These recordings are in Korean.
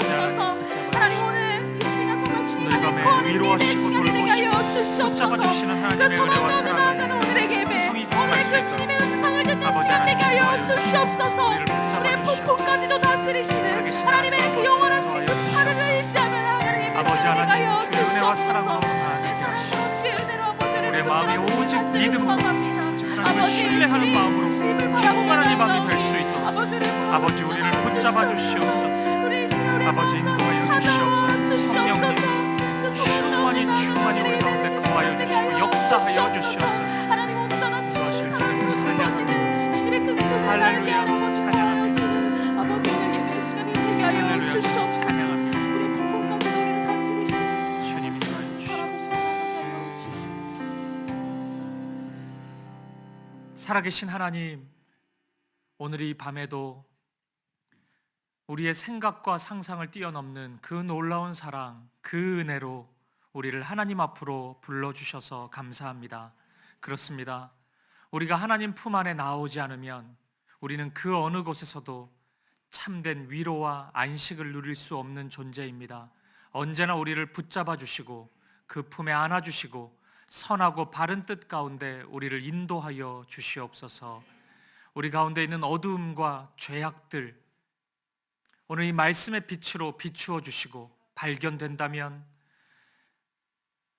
주시옵소서. 하나님 오늘 이 시간 정말 주님 안에 밤에 거하는 믿음의 시간이 되게 하여 주시옵소서. 그 소망 가운데 나아가는 오늘의 예배, 오늘의 그 주님의 음성을 듣는 시간 되게 하여 주시옵소서. 우리의 폭풍까지도 다스리시는 하나님의 그 영원하신 그 팔을 의지하는 하나님의 시간 되게 하여 주시옵소서. 주의 사랑으로 주의 은혜로 아버지를 우리의 마음이 오직 믿음으로 아버지 신뢰하는 마음으로 주님을 충만한 이 밤이 바라보며 될 수 있도록 아버지를 아버지 우리를 붙잡아 주시옵소서. 우리 이 시간 우리의 아버지 마음 인도하여 가운데 찾아와 주시옵소서. 성령님 충만히 우리 가운데 거하여 주시고 역사하여 주시옵소서. 하나님 온전한 주님 주님의 찬양합니다. 주님의 그 뜻을 알게 하는 아버지 아버지 오늘 예배 시간이 되게 하여 할렐루야. 주시옵소서. 찬양합니다. 우리 폭풍까지 우리를 다스리시는 주님 인도하여 주시옵소서. 살아계신 하나님, 오늘 이 밤에도 우리의 생각과 상상을 뛰어넘는 그 놀라운 사랑, 그 은혜로 우리를 하나님 앞으로 불러주셔서 감사합니다. 그렇습니다. 우리가 하나님 품 안에 나오지 않으면 우리는 그 어느 곳에서도 참된 위로와 안식을 누릴 수 없는 존재입니다. 언제나 우리를 붙잡아 주시고 그 품에 안아 주시고 선하고 바른 뜻 가운데 우리를 인도하여 주시옵소서. 우리 가운데 있는 어두움과 죄악들 오늘 이 말씀의 빛으로 비추어 주시고 발견된다면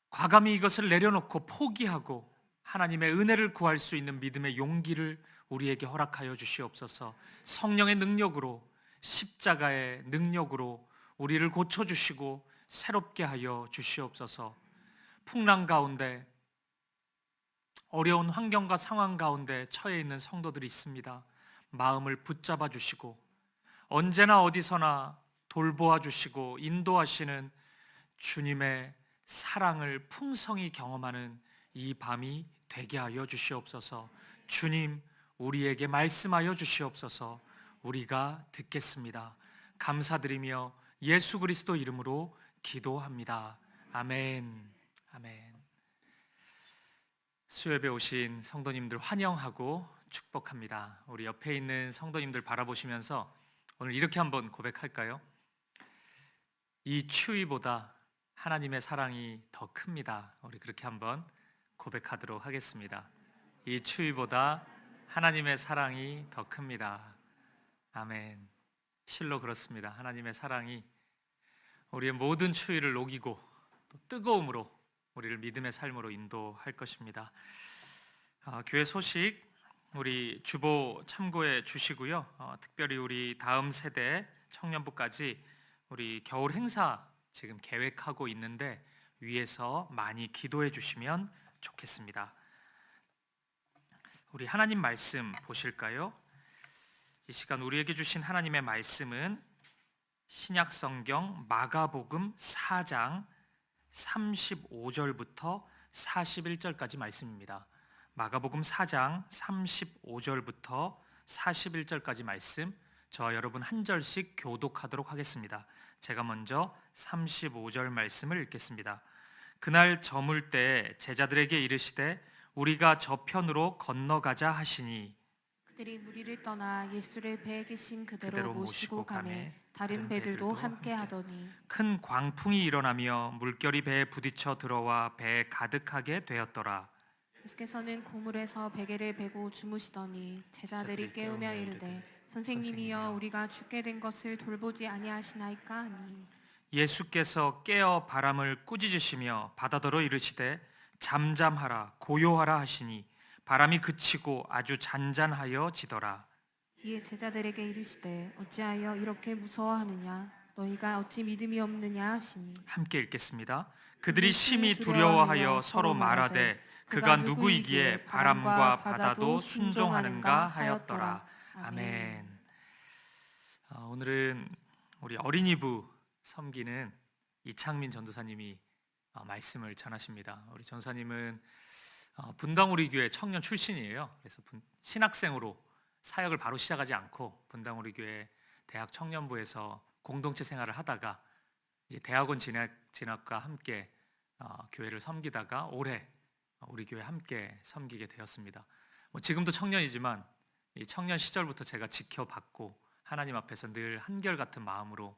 과감히 이것을 내려놓고 포기하고 하나님의 은혜를 구할 수 있는 믿음의 용기를 우리에게 허락하여 주시옵소서. 성령의 능력으로 십자가의 능력으로 우리를 고쳐주시고 새롭게 하여 주시옵소서. 풍랑 가운데 어려운 환경과 상황 가운데 처해 있는 성도들이 있습니다. 마음을 붙잡아 주시고 언제나 어디서나 돌보아 주시고 인도하시는 주님의 사랑을 풍성히 경험하는 이 밤이 되게 하여 주시옵소서. 주님, 우리에게 말씀하여 주시옵소서. 우리가 듣겠습니다. 감사드리며 예수 그리스도 이름으로 기도합니다. 아멘. 아멘. 수요예배 오신 성도님들 환영하고 축복합니다. 우리 옆에 있는 성도님들 바라보시면서 오늘 이렇게 한번 고백할까요? 이 추위보다 하나님의 사랑이 더 큽니다. 우리 그렇게 한번 고백하도록 하겠습니다. 이 추위보다 하나님의 사랑이 더 큽니다. 아멘. 실로 그렇습니다. 하나님의 사랑이 우리의 모든 추위를 녹이고 또 뜨거움으로 우리를 믿음의 삶으로 인도할 것입니다. 교회 소식 우리 주보 참고해 주시고요. 특별히 우리 다음 세대 청년부까지 우리 겨울 행사 지금 계획하고 있는데 위에서 많이 기도해 주시면 좋겠습니다. 우리 하나님 말씀 보실까요? 이 시간 우리에게 주신 하나님의 말씀은 신약 성경 마가복음 4장 35절부터 41절까지 말씀입니다. 마가복음 4장 35절부터 41절까지 말씀, 저와 여러분 한 절씩 교독하도록 하겠습니다. 제가 먼저 35절 말씀을 읽겠습니다. 그날 저물 때 제자들에게 이르시되 우리가 저편으로 건너가자 하시니 그들이 무리를 떠나 예수를 배에 계신 그대로 모시고 가매 다른 배들도 함께 하더니 큰 광풍이 일어나며 물결이 배에 부딪혀 들어와 배에 가득하게 되었더라. 예수께서는 고물에서 베개를 베고 주무시더니 제자들이 깨우며 이르되 선생님이여 우리가 죽게 된 것을 돌보지 아니하시나이까 하니 예수께서 깨어 바람을 꾸짖으시며 바다더러 이르시되 잠잠하라 고요하라 하시니 바람이 그치고 아주 잔잔하여 지더라. 이에 제자들에게 이르시되 어찌하여 이렇게 무서워하느냐 너희가 어찌 믿음이 없느냐 하시니 함께 읽겠습니다. 그들이 심히 두려워하여 서로 말하되 그가 누구이기에 바람과 바다도 순종하는가 하였더라. 아멘. 오늘은 우리 어린이부 섬기는 이창민 전도사님이 말씀을 전하십니다. 우리 전도사님은 분당우리교회 청년 출신이에요. 그래서 신학생으로 사역을 바로 시작하지 않고 분당우리교회 대학 청년부에서 공동체 생활을 하다가 이제 대학원 진학과 함께 교회를 섬기다가 올해 우리 교회 함께 섬기게 되었습니다. 지금도 청년이지만 이 청년 시절부터 제가 지켜봤고 하나님 앞에서 늘 한결같은 마음으로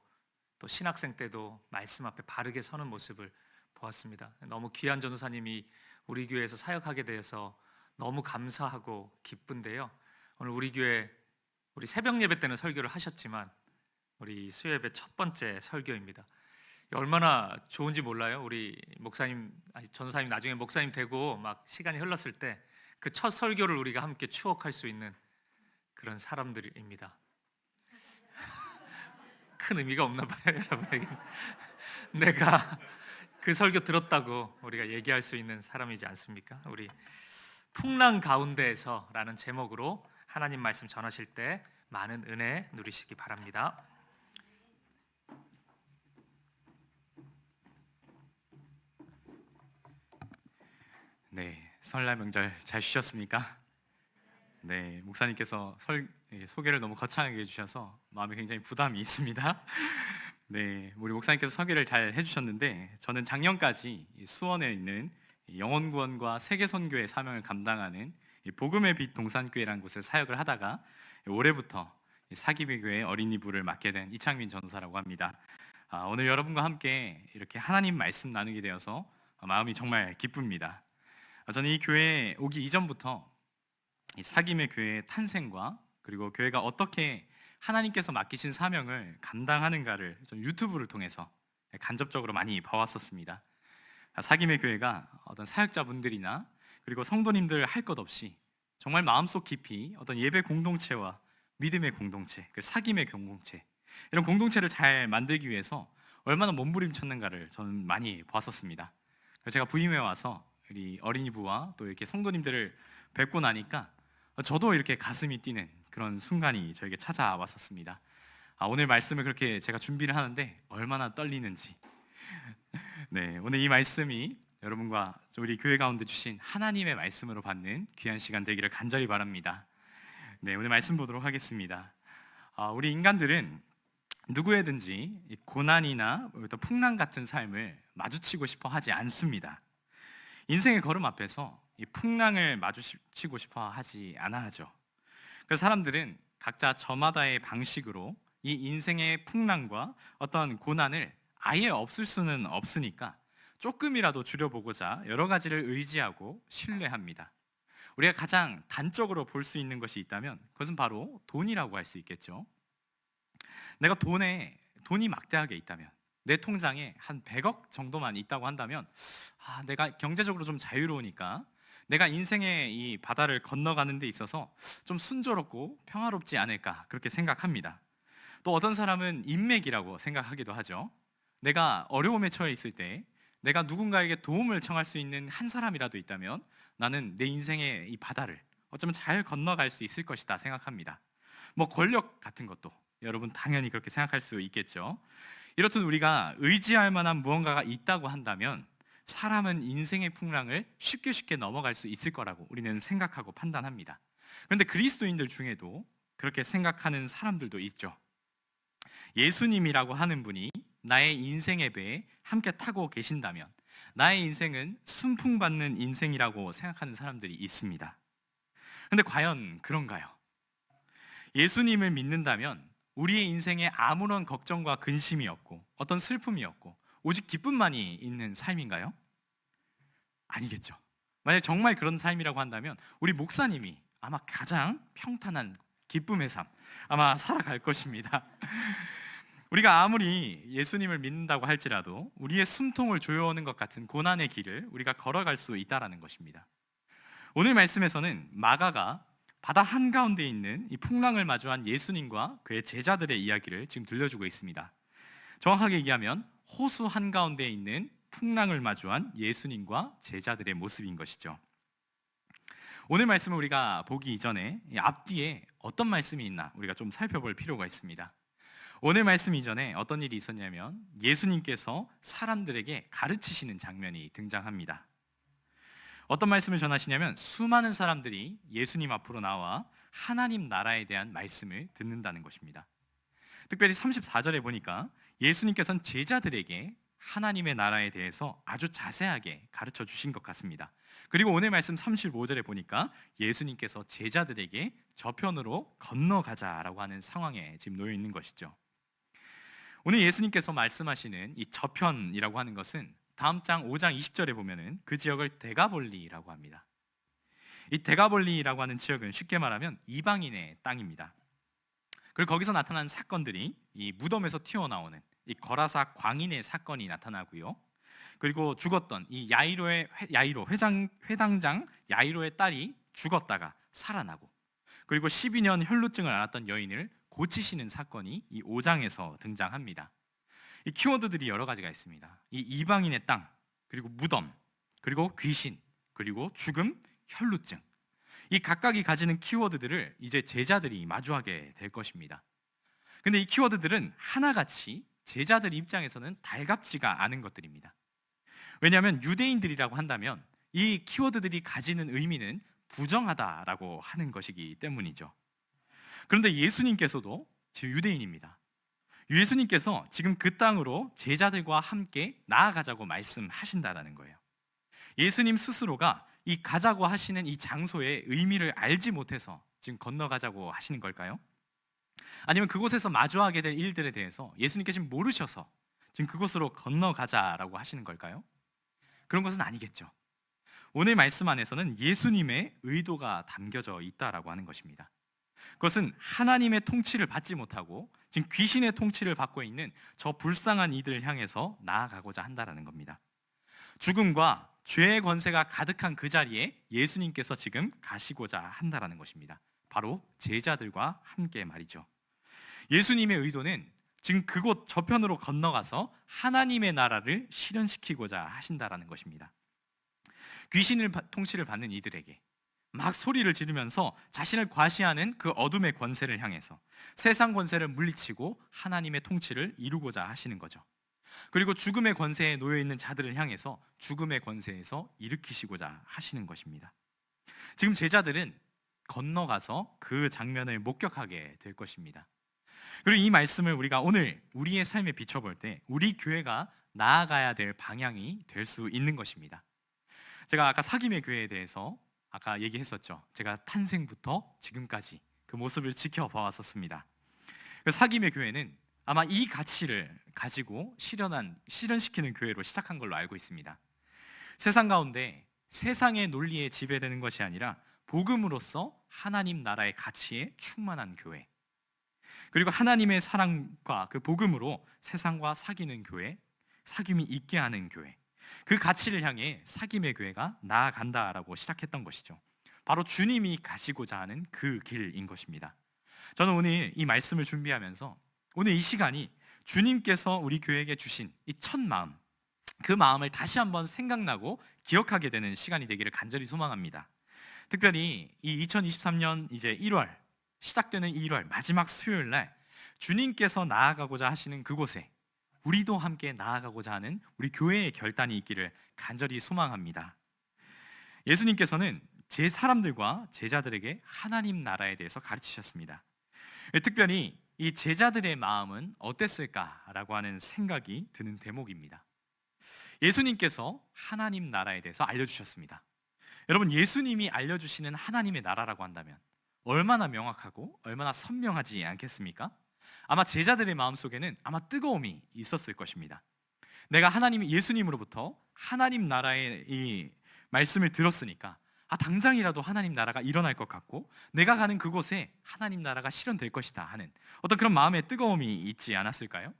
또 신학생 때도 말씀 앞에 바르게 서는 모습을 보았습니다. 너무 귀한 전도사님이 우리 교회에서 사역하게 되어서 너무 감사하고 기쁜데요. 오늘 우리 교회 우리 새벽 예배 때는 설교를 하셨지만 우리 수요예배 첫 번째 설교입니다. 얼마나 좋은지 몰라요. 우리 목사님, 전도사님 나중에 목사님 되고 막 시간이 흘렀을 때 그 첫 설교를 우리가 함께 추억할 수 있는 그런 사람들입니다. 큰 의미가 없나 봐요, 여러분에게. 내가 그 설교 들었다고 우리가 얘기할 수 있는 사람이지 않습니까? 우리 풍랑 가운데에서라는 제목으로 하나님 말씀 전하실 때 많은 은혜 누리시기 바랍니다. 네, 설날 명절 잘 쉬셨습니까? 네, 목사님께서 소개를 너무 거창하게 해주셔서 마음에 굉장히 부담이 있습니다. 네, 우리 목사님께서 소개를 잘 해주셨는데 저는 작년까지 수원에 있는 영혼구원과 세계선교의 사명을 감당하는 복음의 빛 동산교회라는 곳에 사역을 하다가 올해부터 사기배 교회 어린이부를 맡게 된 이창민 전도사라고 합니다. 오늘 여러분과 함께 이렇게 하나님 말씀 나누게 되어서 마음이 정말 기쁩니다. 저는 이 교회에 오기 이전부터 이 사김의 교회의 탄생과 그리고 교회가 어떻게 하나님께서 맡기신 사명을 감당하는가를 좀 유튜브를 통해서 간접적으로 많이 봐왔었습니다. 사김의 교회가 어떤 사역자분들이나 그리고 성도님들 할 것 없이 정말 마음속 깊이 어떤 예배 공동체와 믿음의 공동체, 그 사김의 공동체, 이런 공동체를 잘 만들기 위해서 얼마나 몸부림쳤는가를 저는 많이 보았었습니다. 그래서 제가 부임해 와서 우리 어린이부와 또 이렇게 성도님들을 뵙고 나니까 저도 이렇게 가슴이 뛰는 그런 순간이 저에게 찾아왔었습니다. 오늘 말씀을 그렇게 제가 준비를 하는데 얼마나 떨리는지. 네, 오늘 이 말씀이 여러분과 우리 교회 가운데 주신 하나님의 말씀으로 받는 귀한 시간 되기를 간절히 바랍니다. 네, 오늘 말씀 보도록 하겠습니다. 우리 인간들은 누구에든지 고난이나 또 풍랑 같은 삶을 마주치고 싶어 하지 않습니다. 인생의 걸음 앞에서 이 풍랑을 마주치고 싶어 하지 않아 하죠. 그래서 사람들은 각자 저마다의 방식으로 이 인생의 풍랑과 어떤 고난을 아예 없을 수는 없으니까 조금이라도 줄여보고자 여러 가지를 의지하고 신뢰합니다. 우리가 가장 단적으로 볼 수 있는 것이 있다면 그것은 바로 돈이라고 할 수 있겠죠. 내가 돈이 막대하게 있다면, 내 통장에 한 100억 정도만 있다고 한다면 내가 경제적으로 좀 자유로우니까 내가 인생의 이 바다를 건너가는 데 있어서 좀 순조롭고 평화롭지 않을까 그렇게 생각합니다. 또 어떤 사람은 인맥이라고 생각하기도 하죠. 내가 어려움에 처해 있을 때 내가 누군가에게 도움을 청할 수 있는 한 사람이라도 있다면 나는 내 인생의 이 바다를 어쩌면 잘 건너갈 수 있을 것이다 생각합니다. 권력 같은 것도 여러분 당연히 그렇게 생각할 수 있겠죠. 이렇듯 우리가 의지할 만한 무언가가 있다고 한다면 사람은 인생의 풍랑을 쉽게 넘어갈 수 있을 거라고 우리는 생각하고 판단합니다. 그런데 그리스도인들 중에도 그렇게 생각하는 사람들도 있죠. 예수님이라고 하는 분이 나의 인생의 배에 함께 타고 계신다면 나의 인생은 순풍받는 인생이라고 생각하는 사람들이 있습니다. 그런데 과연 그런가요? 예수님을 믿는다면 우리의 인생에 아무런 걱정과 근심이 없고 어떤 슬픔이 없고 오직 기쁨만이 있는 삶인가요? 아니겠죠. 만약 정말 그런 삶이라고 한다면 우리 목사님이 아마 가장 평탄한 기쁨의 삶 아마 살아갈 것입니다. 우리가 아무리 예수님을 믿는다고 할지라도 우리의 숨통을 조여오는 것 같은 고난의 길을 우리가 걸어갈 수 있다는 것입니다. 오늘 말씀에서는 마가가 바다 한가운데 있는 이 풍랑을 마주한 예수님과 그의 제자들의 이야기를 지금 들려주고 있습니다. 정확하게 얘기하면 호수 한가운데 있는 풍랑을 마주한 예수님과 제자들의 모습인 것이죠. 오늘 말씀을 우리가 보기 이전에 앞뒤에 어떤 말씀이 있나 우리가 좀 살펴볼 필요가 있습니다. 오늘 말씀 이전에 어떤 일이 있었냐면 예수님께서 사람들에게 가르치시는 장면이 등장합니다. 어떤 말씀을 전하시냐면 수많은 사람들이 예수님 앞으로 나와 하나님 나라에 대한 말씀을 듣는다는 것입니다. 특별히 34절에 보니까 예수님께서는 제자들에게 하나님의 나라에 대해서 아주 자세하게 가르쳐 주신 것 같습니다. 그리고 오늘 말씀 35절에 보니까 예수님께서 제자들에게 저편으로 건너가자라고 하는 상황에 지금 놓여 있는 것이죠. 오늘 예수님께서 말씀하시는 이 저편이라고 하는 것은 다음 장 5장 20절에 보면은 그 지역을 데가볼리라고 합니다. 이 데가볼리라고 하는 지역은 쉽게 말하면 이방인의 땅입니다. 그리고 거기서 나타난 사건들이 이 무덤에서 튀어나오는 이 거라사 광인의 사건이 나타나고요. 그리고 죽었던 이 회당장 야이로의 딸이 죽었다가 살아나고, 그리고 12년 혈루증을 앓았던 여인을 고치시는 사건이 이 5장에서 등장합니다. 이 키워드들이 여러 가지가 있습니다. 이 이방인의 땅, 그리고 무덤, 그리고 귀신, 그리고 죽음, 혈루증. 이 각각이 가지는 키워드들을 이제 제자들이 마주하게 될 것입니다. 근데 이 키워드들은 하나같이 제자들 입장에서는 달갑지가 않은 것들입니다. 왜냐하면 유대인들이라고 한다면 이 키워드들이 가지는 의미는 부정하다라고 하는 것이기 때문이죠. 그런데 예수님께서도 지금 유대인입니다. 예수님께서 지금 그 땅으로 제자들과 함께 나아가자고 말씀하신다라는 거예요. 예수님 스스로가 이 가자고 하시는 이 장소의 의미를 알지 못해서 지금 건너가자고 하시는 걸까요? 아니면 그곳에서 마주하게 될 일들에 대해서 예수님께 지금 모르셔서 지금 그곳으로 건너가자라고 하시는 걸까요? 그런 것은 아니겠죠. 오늘 말씀 안에서는 예수님의 의도가 담겨져 있다라고 하는 것입니다. 그것은 하나님의 통치를 받지 못하고 지금 귀신의 통치를 받고 있는 저 불쌍한 이들을 향해서 나아가고자 한다라는 겁니다. 죽음과 죄의 권세가 가득한 그 자리에 예수님께서 지금 가시고자 한다라는 것입니다. 바로 제자들과 함께 말이죠. 예수님의 의도는 지금 그곳 저편으로 건너가서 하나님의 나라를 실현시키고자 하신다라는 것입니다. 귀신을 통치를 받는 이들에게 막 소리를 지르면서 자신을 과시하는 그 어둠의 권세를 향해서 세상 권세를 물리치고 하나님의 통치를 이루고자 하시는 거죠. 그리고 죽음의 권세에 놓여 있는 자들을 향해서 죽음의 권세에서 일으키시고자 하시는 것입니다. 지금 제자들은 건너가서 그 장면을 목격하게 될 것입니다. 그리고 이 말씀을 우리가 오늘 우리의 삶에 비춰볼 때 우리 교회가 나아가야 될 방향이 될 수 있는 것입니다. 제가 아까 사김의 교회에 대해서 아까 얘기했었죠. 제가 탄생부터 지금까지 그 모습을 지켜봐왔었습니다. 사김의 교회는 아마 이 가치를 가지고 실현시키는 교회로 시작한 걸로 알고 있습니다. 세상 가운데 세상의 논리에 지배되는 것이 아니라 복음으로서 하나님 나라의 가치에 충만한 교회, 그리고 하나님의 사랑과 그 복음으로 세상과 사귀는 교회, 사귐이 있게 하는 교회, 그 가치를 향해 사귐의 교회가 나아간다라고 시작했던 것이죠. 바로 주님이 가시고자 하는 그 길인 것입니다. 저는 오늘 이 말씀을 준비하면서 오늘 이 시간이 주님께서 우리 교회에게 주신 이 첫 마음, 그 마음을 다시 한번 생각나고 기억하게 되는 시간이 되기를 간절히 소망합니다. 특별히 이 2023년 이제 1월 시작되는 1월 마지막 수요일 날 주님께서 나아가고자 하시는 그곳에 우리도 함께 나아가고자 하는 우리 교회의 결단이 있기를 간절히 소망합니다. 예수님께서는 제 사람들과 제자들에게 하나님 나라에 대해서 가르치셨습니다. 특별히 이 제자들의 마음은 어땠을까라고 하는 생각이 드는 대목입니다. 예수님께서 하나님 나라에 대해서 알려주셨습니다. 여러분, 예수님이 알려주시는 하나님의 나라라고 한다면 얼마나 명확하고 얼마나 선명하지 않겠습니까? 아마 제자들의 마음속에는 아마 뜨거움이 있었을 것입니다. 내가 예수님으로부터 하나님 나라의 이 말씀을 들었으니까 당장이라도 하나님 나라가 일어날 것 같고 내가 가는 그곳에 하나님 나라가 실현될 것이다 하는 어떤 그런 마음의 뜨거움이 있지 않았을까요?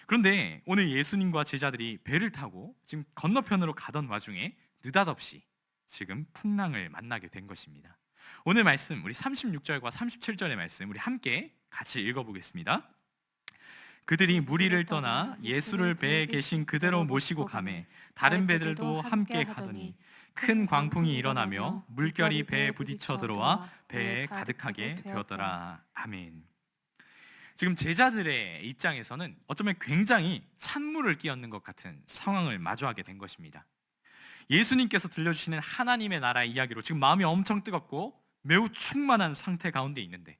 그런데 오늘 예수님과 제자들이 배를 타고 지금 건너편으로 가던 와중에 느닷없이 지금 풍랑을 만나게 된 것입니다. 오늘 말씀 우리 36절과 37절의 말씀 우리 함께 같이 읽어보겠습니다. 그들이 무리를 떠나 예수를 배에 계신 그대로 모시고 가매 다른 배들도 함께 가더니 큰 광풍이 일어나며 물결이 배에 부딪혀 들어와 배에 가득하게 되었더라. 아멘. 지금 제자들의 입장에서는 어쩌면 굉장히 찬물을 끼얹는 것 같은 상황을 마주하게 된 것입니다. 예수님께서 들려주시는 하나님의 나라의 이야기로 지금 마음이 엄청 뜨겁고 매우 충만한 상태 가운데 있는데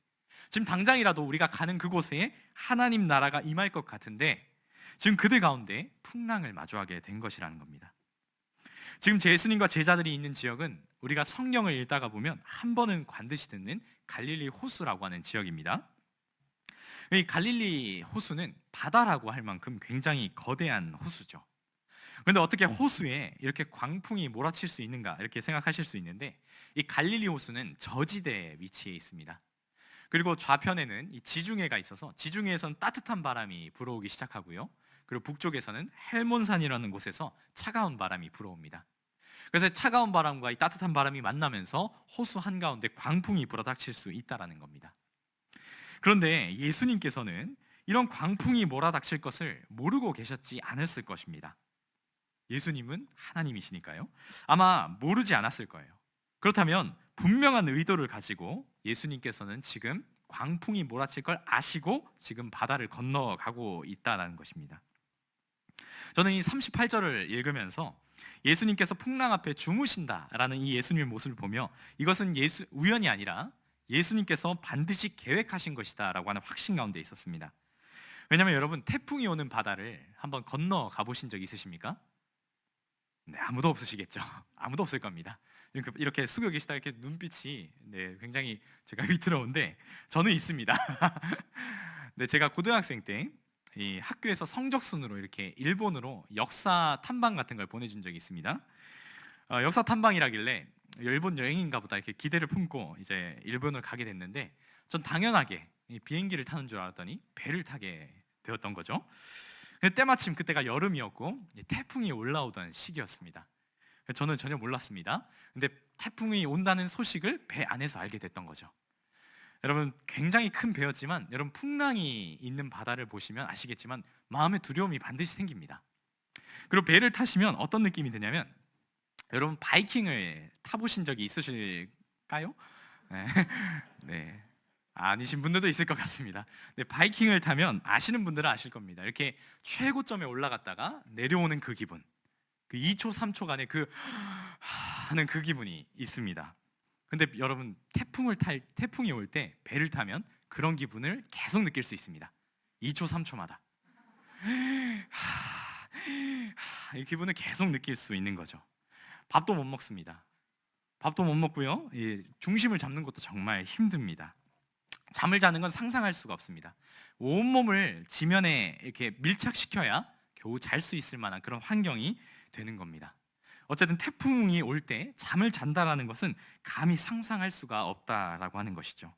지금 당장이라도 우리가 가는 그곳에 하나님 나라가 임할 것 같은데 지금 그들 가운데 풍랑을 마주하게 된 것이라는 겁니다. 지금 예수님과 제자들이 있는 지역은 우리가 성경을 읽다가 보면 한 번은 반드시 듣는 갈릴리 호수라고 하는 지역입니다. 이 갈릴리 호수는 바다라고 할 만큼 굉장히 거대한 호수죠. 그런데 어떻게 호수에 이렇게 광풍이 몰아칠 수 있는가 이렇게 생각하실 수 있는데, 이 갈릴리 호수는 저지대에 위치해 있습니다. 그리고 좌편에는 이 지중해가 있어서 지중해에서는 따뜻한 바람이 불어오기 시작하고요. 그리고 북쪽에서는 헬몬산이라는 곳에서 차가운 바람이 불어옵니다. 그래서 차가운 바람과 이 따뜻한 바람이 만나면서 호수 한가운데 광풍이 불어닥칠 수 있다는 겁니다. 그런데 예수님께서는 이런 광풍이 몰아닥칠 것을 모르고 계셨지 않았을 것입니다. 예수님은 하나님이시니까요. 아마 모르지 않았을 거예요. 그렇다면 분명한 의도를 가지고 예수님께서는 지금 광풍이 몰아칠 걸 아시고 지금 바다를 건너가고 있다는 것입니다. 저는 이 38절을 읽으면서 예수님께서 풍랑 앞에 주무신다라는 이 예수님의 모습을 보며 이것은 우연이 아니라 예수님께서 반드시 계획하신 것이다 라고 하는 확신 가운데 있었습니다. 왜냐하면 여러분, 태풍이 오는 바다를 한번 건너가 보신 적 있으십니까? 네, 아무도 없으시겠죠. 아무도 없을 겁니다. 이렇게 숙여 계시다 이렇게 눈빛이 굉장히 제가 위태로운데 저는 있습니다. 네, 제가 고등학생 때 이 학교에서 성적순으로 이렇게 일본으로 역사 탐방 같은 걸 보내준 적이 있습니다. 역사 탐방이라길래 일본 여행인가 보다 이렇게 기대를 품고 이제 일본을 가게 됐는데, 전 당연하게 비행기를 타는 줄 알았더니 배를 타게 되었던 거죠. 때마침 그때가 여름이었고 태풍이 올라오던 시기였습니다. 저는 전혀 몰랐습니다. 근데 태풍이 온다는 소식을 배 안에서 알게 됐던 거죠. 여러분, 굉장히 큰 배였지만 여러분, 풍랑이 있는 바다를 보시면 아시겠지만 마음의 두려움이 반드시 생깁니다. 그리고 배를 타시면 어떤 느낌이 드냐면, 여러분 바이킹을 타보신 적이 있으실까요? 네. 아니신 분들도 있을 것 같습니다. 네, 바이킹을 타면 아시는 분들은 아실 겁니다. 이렇게 최고점에 올라갔다가 내려오는 그 기분, 그 2초 3초간의 하는 그 기분이 있습니다. 근데 여러분, 태풍이 올 때 배를 타면 그런 기분을 계속 느낄 수 있습니다. 2초 3초마다 이 기분을 계속 느낄 수 있는 거죠. 밥도 못 먹습니다. 밥도 못 먹고요. 중심을 잡는 것도 정말 힘듭니다. 잠을 자는 건 상상할 수가 없습니다. 온몸을 지면에 이렇게 밀착시켜야 겨우 잘 수 있을 만한 그런 환경이 되는 겁니다. 어쨌든 태풍이 올 때 잠을 잔다라는 것은 감히 상상할 수가 없다라고 하는 것이죠.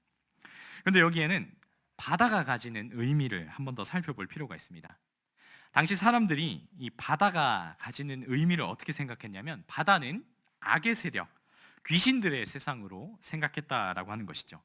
그런데 여기에는 바다가 가지는 의미를 한 번 더 살펴볼 필요가 있습니다. 당시 사람들이 이 바다가 가지는 의미를 어떻게 생각했냐면, 바다는 악의 세력, 귀신들의 세상으로 생각했다라고 하는 것이죠.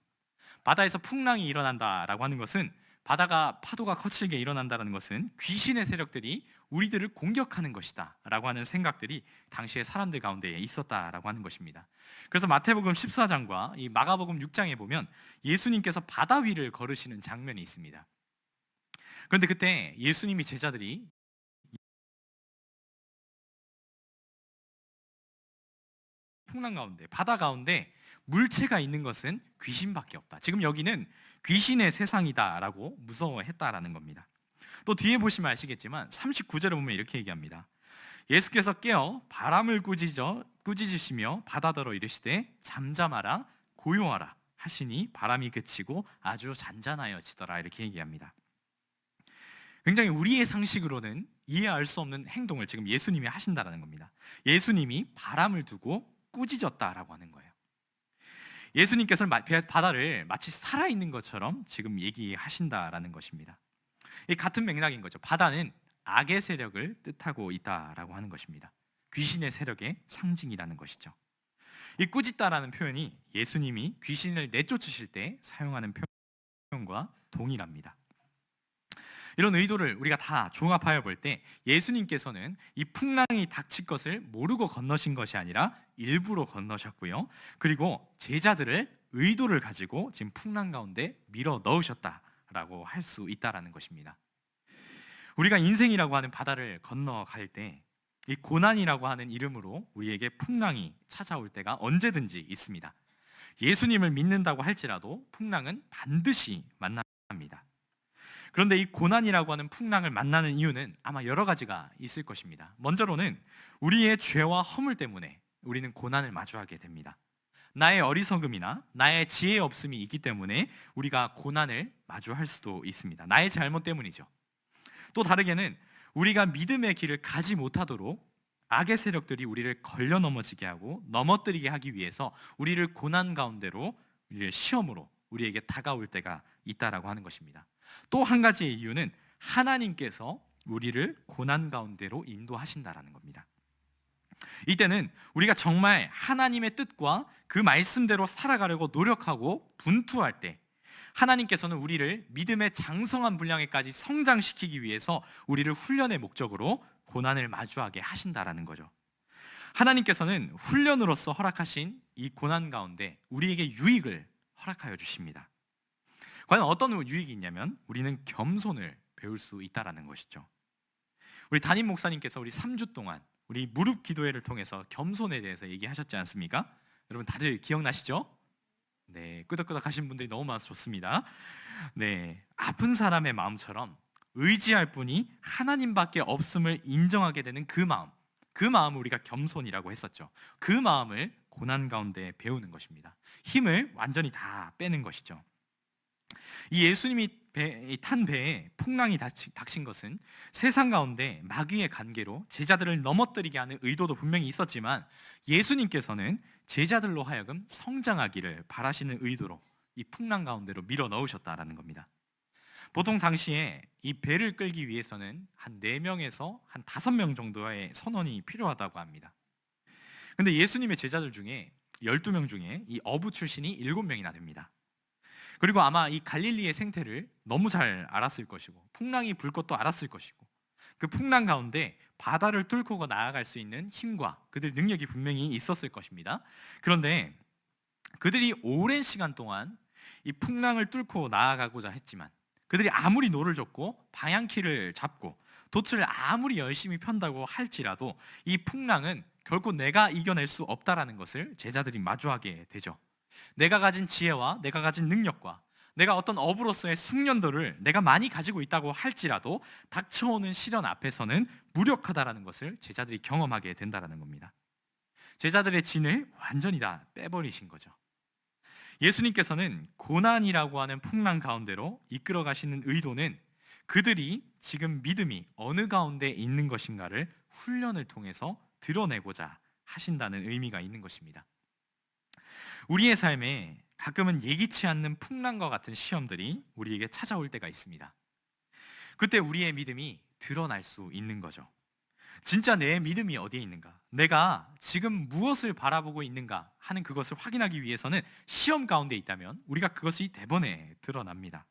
바다에서 풍랑이 일어난다라고 하는 것은, 바다가 파도가 거칠게 일어난다는 것은 귀신의 세력들이 우리들을 공격하는 것이다 라고 하는 생각들이 당시의 사람들 가운데 있었다라고 하는 것입니다. 그래서 마태복음 14장과 이 마가복음 6장에 보면 예수님께서 바다 위를 걸으시는 장면이 있습니다. 그런데 그때 예수님이 제자들이 풍랑 가운데, 바다 가운데 물체가 있는 것은 귀신밖에 없다. 지금 여기는 귀신의 세상이다라고 무서워했다라는 겁니다. 또 뒤에 보시면 아시겠지만 39절에 보면 이렇게 얘기합니다. 예수께서 깨어 바람을 꾸짖으시며 바다더러 이르시되 잠잠하라 고요하라 하시니 바람이 그치고 아주 잔잔하여지더라, 이렇게 얘기합니다. 굉장히 우리의 상식으로는 이해할 수 없는 행동을 지금 예수님이 하신다라는 겁니다. 예수님이 바람을 두고 꾸짖었다라고 하는 거예요. 예수님께서는 바다를 마치 살아있는 것처럼 지금 얘기하신다라는 것입니다. 이 같은 맥락인 거죠. 바다는 악의 세력을 뜻하고 있다라고 하는 것입니다. 귀신의 세력의 상징이라는 것이죠. 이 꾸짖다라는 표현이 예수님이 귀신을 내쫓으실 때 사용하는 표현과 동일합니다. 이런 의도를 우리가 다 종합하여 볼 때 예수님께서는 이 풍랑이 닥칠 것을 모르고 건너신 것이 아니라 일부러 건너셨고요. 그리고 제자들을 의도를 가지고 지금 풍랑 가운데 밀어 넣으셨다라고 할 수 있다라는 것입니다. 우리가 인생이라고 하는 바다를 건너갈 때 이 고난이라고 하는 이름으로 우리에게 풍랑이 찾아올 때가 언제든지 있습니다. 예수님을 믿는다고 할지라도 풍랑은 반드시 만납니다. 그런데 이 고난이라고 하는 풍랑을 만나는 이유는 아마 여러 가지가 있을 것입니다. 먼저로는 우리의 죄와 허물 때문에 우리는 고난을 마주하게 됩니다. 나의 어리석음이나 나의 지혜 없음이 있기 때문에 우리가 고난을 마주할 수도 있습니다. 나의 잘못 때문이죠. 또 다르게는 우리가 믿음의 길을 가지 못하도록 악의 세력들이 우리를 걸려 넘어지게 하고 넘어뜨리게 하기 위해서 우리를 고난 가운데로, 우리를 시험으로 우리에게 다가올 때가 있다라고 하는 것입니다. 또 한 가지의 이유는 하나님께서 우리를 고난 가운데로 인도하신다라는 겁니다. 이때는 우리가 정말 하나님의 뜻과 그 말씀대로 살아가려고 노력하고 분투할 때 하나님께서는 우리를 믿음의 장성한 분량에까지 성장시키기 위해서 우리를 훈련의 목적으로 고난을 마주하게 하신다라는 거죠. 하나님께서는 훈련으로서 허락하신 이 고난 가운데 우리에게 유익을 허락하여 주십니다. 과연 어떤 유익이 있냐면 우리는 겸손을 배울 수 있다라는 것이죠. 우리 담임 목사님께서 우리 3주 동안 우리 무릎 기도회를 통해서 겸손에 대해서 얘기하셨지 않습니까? 여러분 다들 기억나시죠? 네, 끄덕끄덕 하신 분들이 너무 많아서 좋습니다. 네, 아픈 사람의 마음처럼 의지할 분이 하나님밖에 없음을 인정하게 되는 그 마음을 우리가 겸손이라고 했었죠. 그 마음을 고난 가운데 배우는 것입니다. 힘을 완전히 다 빼는 것이죠. 이 예수님이 탄 배에 풍랑이 닥친 것은 세상 가운데 마귀의 관계로 제자들을 넘어뜨리게 하는 의도도 분명히 있었지만 예수님께서는 제자들로 하여금 성장하기를 바라시는 의도로 이 풍랑 가운데로 밀어 넣으셨다라는 겁니다. 보통 당시에 이 배를 끌기 위해서는 한 4명에서 한 5명 정도의 선원이 필요하다고 합니다. 근데 예수님의 제자들 중에 12명 중에 이 어부 출신이 7명이나 됩니다. 그리고 아마 이 갈릴리의 생태를 너무 잘 알았을 것이고 풍랑이 불 것도 알았을 것이고 그 풍랑 가운데 바다를 뚫고 나아갈 수 있는 힘과 그들 능력이 분명히 있었을 것입니다. 그런데 그들이 오랜 시간 동안 이 풍랑을 뚫고 나아가고자 했지만 그들이 아무리 노를 젓고 방향키를 잡고 돛을 아무리 열심히 편다고 할지라도 이 풍랑은 결코 내가 이겨낼 수 없다라는 것을 제자들이 마주하게 되죠. 내가 가진 지혜와 내가 가진 능력과 내가 어떤 어부로서의 숙련도를 내가 많이 가지고 있다고 할지라도 닥쳐오는 시련 앞에서는 무력하다라는 것을 제자들이 경험하게 된다는 겁니다. 제자들의 진을 완전히 다 빼버리신 거죠. 예수님께서는 고난이라고 하는 풍랑 가운데로 이끌어 가시는 의도는 그들이 지금 믿음이 어느 가운데 있는 것인가를 훈련을 통해서 드러내고자 하신다는 의미가 있는 것입니다. 우리의 삶에 가끔은 예기치 않는 풍랑과 같은 시험들이 우리에게 찾아올 때가 있습니다. 그때 우리의 믿음이 드러날 수 있는 거죠. 진짜 내 믿음이 어디에 있는가? 내가 지금 무엇을 바라보고 있는가 하는 그것을 확인하기 위해서는 시험 가운데 있다면 우리가 그것이 대번에 드러납니다.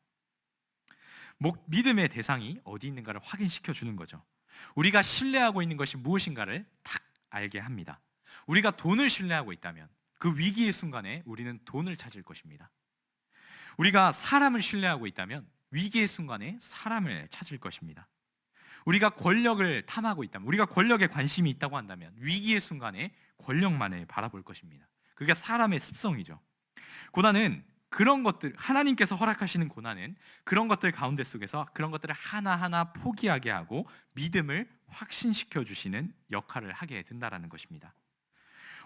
믿음의 대상이 어디 있는가를 확인시켜 주는 거죠. 우리가 신뢰하고 있는 것이 무엇인가를 딱 알게 합니다. 우리가 돈을 신뢰하고 있다면 그 위기의 순간에 우리는 돈을 찾을 것입니다. 우리가 사람을 신뢰하고 있다면 위기의 순간에 사람을 찾을 것입니다. 우리가 권력을 탐하고 있다면, 우리가 권력에 관심이 있다고 한다면 위기의 순간에 권력만을 바라볼 것입니다. 그게 사람의 습성이죠. 고난은 그런 것들, 하나님께서 허락하시는 고난은 그런 것들 가운데 속에서 그런 것들을 하나하나 포기하게 하고 믿음을 확신시켜 주시는 역할을 하게 된다는 것입니다.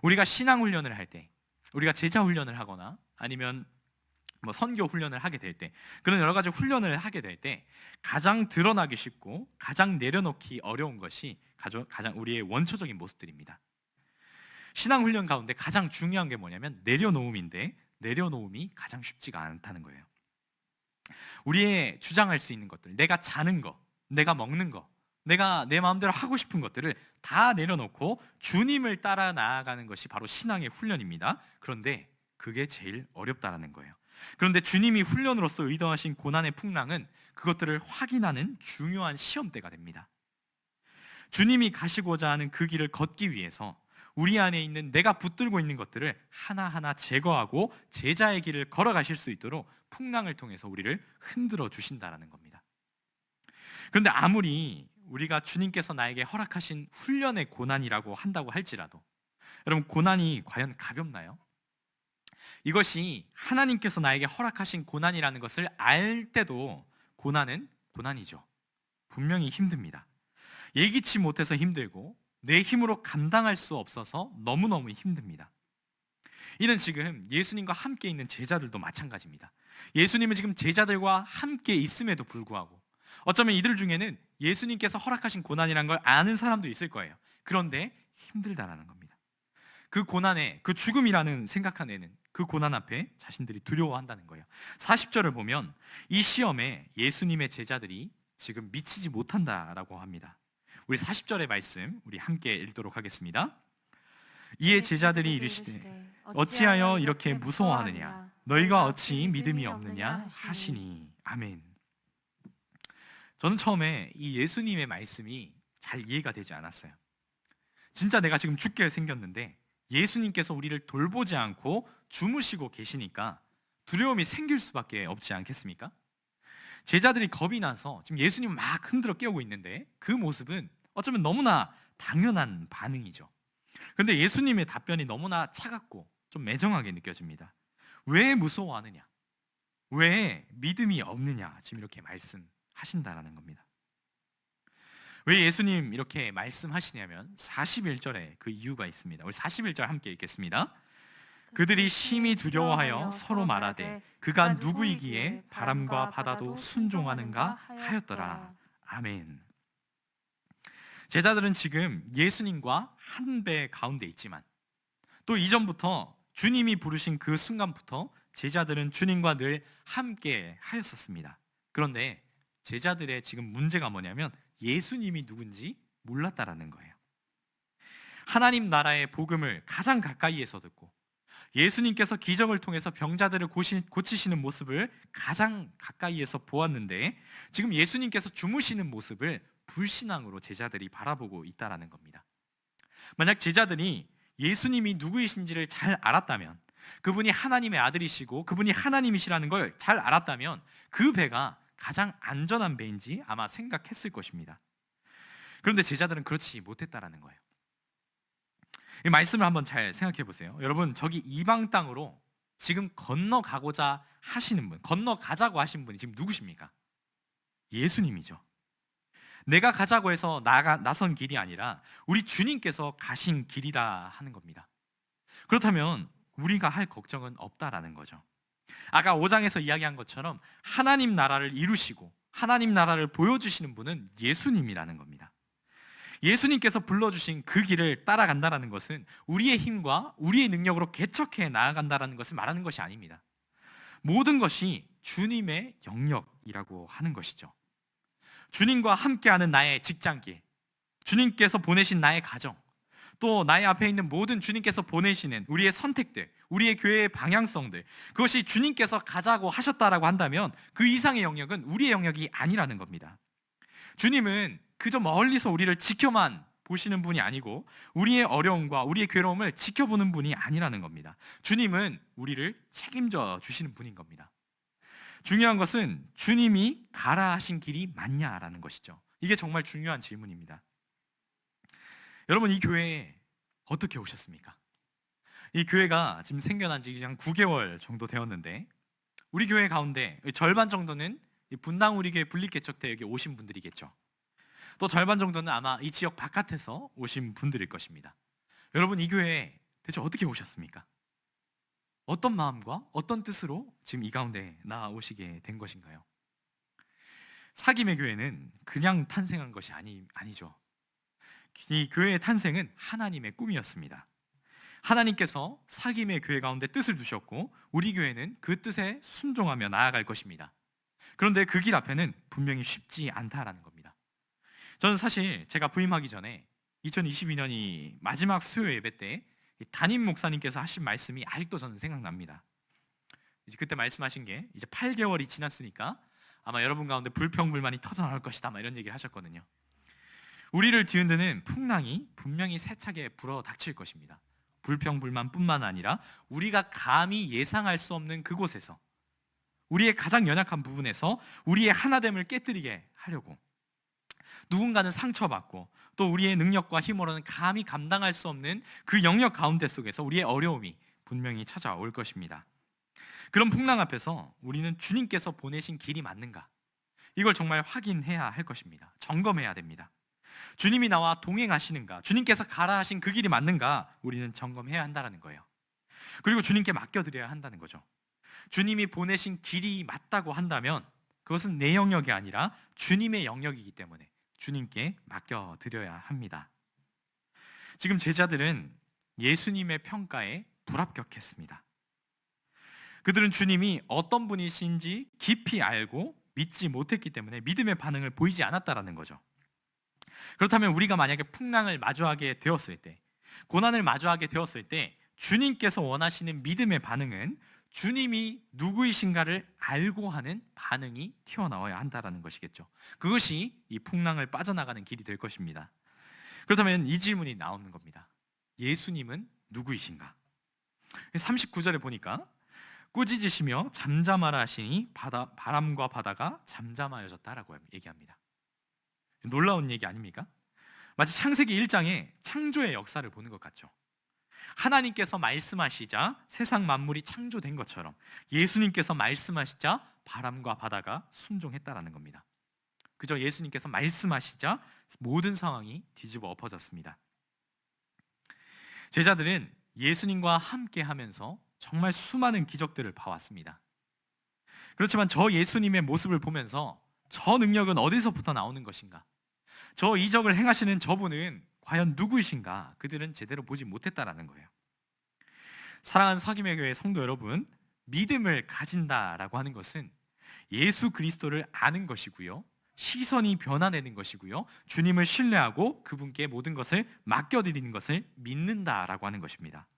우리가 신앙훈련을 할 때, 우리가 제자훈련을 하거나 아니면 선교 훈련을 하게 될 때, 그런 여러 가지 훈련을 하게 될 때 가장 드러나기 쉽고 가장 내려놓기 어려운 것이 가장 우리의 원초적인 모습들입니다. 신앙훈련 가운데 가장 중요한 게 뭐냐면 내려놓음인데 내려놓음이 가장 쉽지가 않다는 거예요. 우리의 주장할 수 있는 것들, 내가 자는 거, 내가 먹는 거, 내가 내 마음대로 하고 싶은 것들을 다 내려놓고 주님을 따라 나아가는 것이 바로 신앙의 훈련입니다. 그런데 그게 제일 어렵다는 거예요. 그런데 주님이 훈련으로서 의도하신 고난의 풍랑은 그것들을 확인하는 중요한 시험대가 됩니다. 주님이 가시고자 하는 그 길을 걷기 위해서 우리 안에 있는 내가 붙들고 있는 것들을 하나하나 제거하고 제자의 길을 걸어가실 수 있도록 풍랑을 통해서 우리를 흔들어 주신다는 겁니다. 그런데 아무리 우리가 주님께서 나에게 허락하신 훈련의 고난이라고 한다고 할지라도 여러분, 고난이 과연 가볍나요? 이것이 하나님께서 나에게 허락하신 고난이라는 것을 알 때도 고난은 고난이죠. 분명히 힘듭니다. 예기치 못해서 힘들고 내 힘으로 감당할 수 없어서 너무너무 힘듭니다. 이는 지금 예수님과 함께 있는 제자들도 마찬가지입니다. 예수님은 지금 제자들과 함께 있음에도 불구하고 어쩌면 이들 중에는 예수님께서 허락하신 고난이라는 걸 아는 사람도 있을 거예요. 그런데 힘들다라는 겁니다. 그 고난에, 그 죽음이라는 생각하는 그 고난 앞에 자신들이 두려워한다는 거예요. 40절을 보면 이 시험에 예수님의 제자들이 지금 미치지 못한다라고 합니다. 우리 40절의 말씀 우리 함께 읽도록 하겠습니다. 이에 제자들이 이르시되 어찌하여 이렇게 무서워하느냐 너희가 어찌 믿음이 없느냐 하시니. 아멘. 저는 처음에 이 예수님의 말씀이 잘 이해가 되지 않았어요. 진짜 내가 지금 죽게 생겼는데 예수님께서 우리를 돌보지 않고 주무시고 계시니까 두려움이 생길 수밖에 없지 않겠습니까? 제자들이 겁이 나서 지금 예수님을 막 흔들어 깨우고 있는데 그 모습은 어쩌면 너무나 당연한 반응이죠. 그런데 예수님의 답변이 너무나 차갑고 좀 매정하게 느껴집니다. 왜 무서워하느냐? 왜 믿음이 없느냐? 지금 이렇게 말씀하신다라는 겁니다. 왜 예수님 이렇게 말씀하시냐면 41절에 그 이유가 있습니다. 우리 41절 함께 읽겠습니다. 그들이 심히 두려워하여 서로 말하되 그가 누구이기에 바람과 바다도 순종하는가 하였더라. 아멘. 제자들은 지금 예수님과 한 배 가운데 있지만 또 이전부터 주님이 부르신 그 순간부터 제자들은 주님과 늘 함께 하였었습니다. 그런데 제자들의 지금 문제가 뭐냐면 예수님이 누군지 몰랐다라는 거예요. 하나님 나라의 복음을 가장 가까이에서 듣고 예수님께서 기적을 통해서 병자들을 고치시는 모습을 가장 가까이에서 보았는데 지금 예수님께서 주무시는 모습을 불신앙으로 제자들이 바라보고 있다라는 겁니다. 만약 제자들이 예수님이 누구이신지를 잘 알았다면, 그분이 하나님의 아들이시고 그분이 하나님이시라는 걸 잘 알았다면 그 배가 가장 안전한 배인지 아마 생각했을 것입니다. 그런데 제자들은 그렇지 못했다라는 거예요. 이 말씀을 한번 잘 생각해 보세요. 여러분, 저기 이방 땅으로 지금 건너가고자 하시는 분, 건너가자고 하신 분이 지금 누구십니까? 예수님이죠. 내가 가자고 해서 나선 길이 아니라 우리 주님께서 가신 길이다 하는 겁니다. 그렇다면 우리가 할 걱정은 없다라는 거죠. 아까 5장에서 이야기한 것처럼 하나님 나라를 이루시고 하나님 나라를 보여주시는 분은 예수님이라는 겁니다. 예수님께서 불러주신 그 길을 따라간다는 것은 우리의 힘과 우리의 능력으로 개척해 나아간다는 것을 말하는 것이 아닙니다. 모든 것이 주님의 영역이라고 하는 것이죠. 주님과 함께하는 나의 직장길, 주님께서 보내신 나의 가정, 또 나의 앞에 있는 모든 주님께서 보내시는 우리의 선택들, 우리의 교회의 방향성들, 그것이 주님께서 가자고 하셨다라고 한다면 그 이상의 영역은 우리의 영역이 아니라는 겁니다. 주님은 그저 멀리서 우리를 지켜만 보시는 분이 아니고 우리의 어려움과 우리의 괴로움을 지켜보는 분이 아니라는 겁니다. 주님은 우리를 책임져 주시는 분인 겁니다. 중요한 것은 주님이 가라 하신 길이 맞냐라는 것이죠. 이게 정말 중요한 질문입니다. 여러분, 이 교회에 어떻게 오셨습니까? 이 교회가 지금 생겨난 지 한 9개월 정도 되었는데 우리 교회 가운데 절반 정도는 분당 우리 교회 분립개척대 여기 오신 분들이겠죠. 또 절반 정도는 아마 이 지역 바깥에서 오신 분들일 것입니다. 여러분, 이 교회에 대체 어떻게 오셨습니까? 어떤 마음과 어떤 뜻으로 지금 이 가운데 나오시게 된 것인가요? 사김의 교회는 그냥 탄생한 것이 아니죠. 이 교회의 탄생은 하나님의 꿈이었습니다. 하나님께서 사김의 교회 가운데 뜻을 두셨고 우리 교회는 그 뜻에 순종하며 나아갈 것입니다. 그런데 그 길 앞에는 분명히 쉽지 않다라는 겁니다. 저는 사실 제가 부임하기 전에 2022년이 마지막 수요 예배 때 담임 목사님께서 하신 말씀이 아직도 저는 생각납니다. 이제 그때 말씀하신 게 이제 8개월이 지났으니까 아마 여러분 가운데 불평불만이 터져나올 것이다, 이런 얘기를 하셨거든요. 우리를 뒤흔드는 풍랑이 분명히 세차게 불어닥칠 것입니다. 불평불만뿐만 아니라 우리가 감히 예상할 수 없는 그곳에서, 우리의 가장 연약한 부분에서 우리의 하나됨을 깨뜨리게 하려고 누군가는 상처받고 또 우리의 능력과 힘으로는 감히 감당할 수 없는 그 영역 가운데 속에서 우리의 어려움이 분명히 찾아올 것입니다. 그런 풍랑 앞에서 우리는 주님께서 보내신 길이 맞는가? 이걸 정말 확인해야 할 것입니다. 점검해야 됩니다. 주님이 나와 동행하시는가? 주님께서 가라 하신 그 길이 맞는가? 우리는 점검해야 한다는 거예요. 그리고 주님께 맡겨드려야 한다는 거죠. 주님이 보내신 길이 맞다고 한다면 그것은 내 영역이 아니라 주님의 영역이기 때문에 주님께 맡겨드려야 합니다. 지금 제자들은 예수님의 평가에 불합격했습니다. 그들은 주님이 어떤 분이신지 깊이 알고 믿지 못했기 때문에 믿음의 반응을 보이지 않았다라는 거죠. 그렇다면 우리가 만약에 풍랑을 마주하게 되었을 때, 고난을 마주하게 되었을 때 주님께서 원하시는 믿음의 반응은 주님이 누구이신가를 알고 하는 반응이 튀어나와야 한다는 것이겠죠. 그것이 이 풍랑을 빠져나가는 길이 될 것입니다. 그렇다면 이 질문이 나오는 겁니다. 예수님은 누구이신가? 39절에 보니까 꾸짖으시며 잠잠하라 하시니 바람과 바다가 잠잠하여졌다라고 얘기합니다. 놀라운 얘기 아닙니까? 마치 창세기 1장의 창조의 역사를 보는 것 같죠. 하나님께서 말씀하시자 세상 만물이 창조된 것처럼 예수님께서 말씀하시자 바람과 바다가 순종했다라는 겁니다. 그저 예수님께서 말씀하시자 모든 상황이 뒤집어 엎어졌습니다. 제자들은 예수님과 함께 하면서 정말 수많은 기적들을 봐왔습니다. 그렇지만 저 예수님의 모습을 보면서 저 능력은 어디서부터 나오는 것인가? 저 이적을 행하시는 저분은 과연 누구이신가? 그들은 제대로 보지 못했다라는 거예요. 사랑하는 사김의 교회 성도 여러분, 믿음을 가진다라고 하는 것은 예수 그리스도를 아는 것이고요, 시선이 변화되는 것이고요, 주님을 신뢰하고 그분께 모든 것을 맡겨드리는 것을 믿는다라고 하는 것입니다.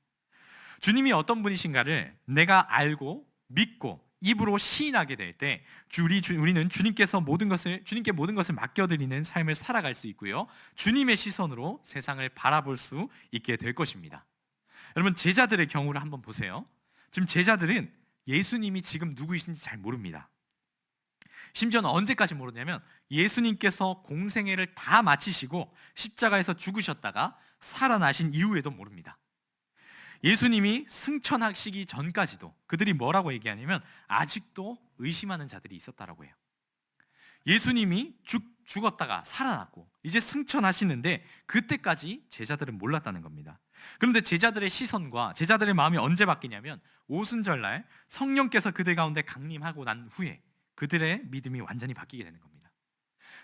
주님이 어떤 분이신가를 내가 알고 믿고 입으로 시인하게 될 때 우리는 주님께 모든 것을 맡겨드리는 삶을 살아갈 수 있고요, 주님의 시선으로 세상을 바라볼 수 있게 될 것입니다. 여러분, 제자들의 경우를 한번 보세요. 지금 제자들은 예수님이 지금 누구이신지 잘 모릅니다. 심지어는 언제까지 모르냐면 예수님께서 공생애를 다 마치시고 십자가에서 죽으셨다가 살아나신 이후에도 모릅니다. 예수님이 승천하시기 전까지도 그들이 뭐라고 얘기하냐면 아직도 의심하는 자들이 있었다라고 해요. 예수님이 죽었다가 살아났고 이제 승천하시는데 그때까지 제자들은 몰랐다는 겁니다. 그런데 제자들의 시선과 제자들의 마음이 언제 바뀌냐면 오순절날 성령께서 그들 가운데 강림하고 난 후에 그들의 믿음이 완전히 바뀌게 되는 겁니다.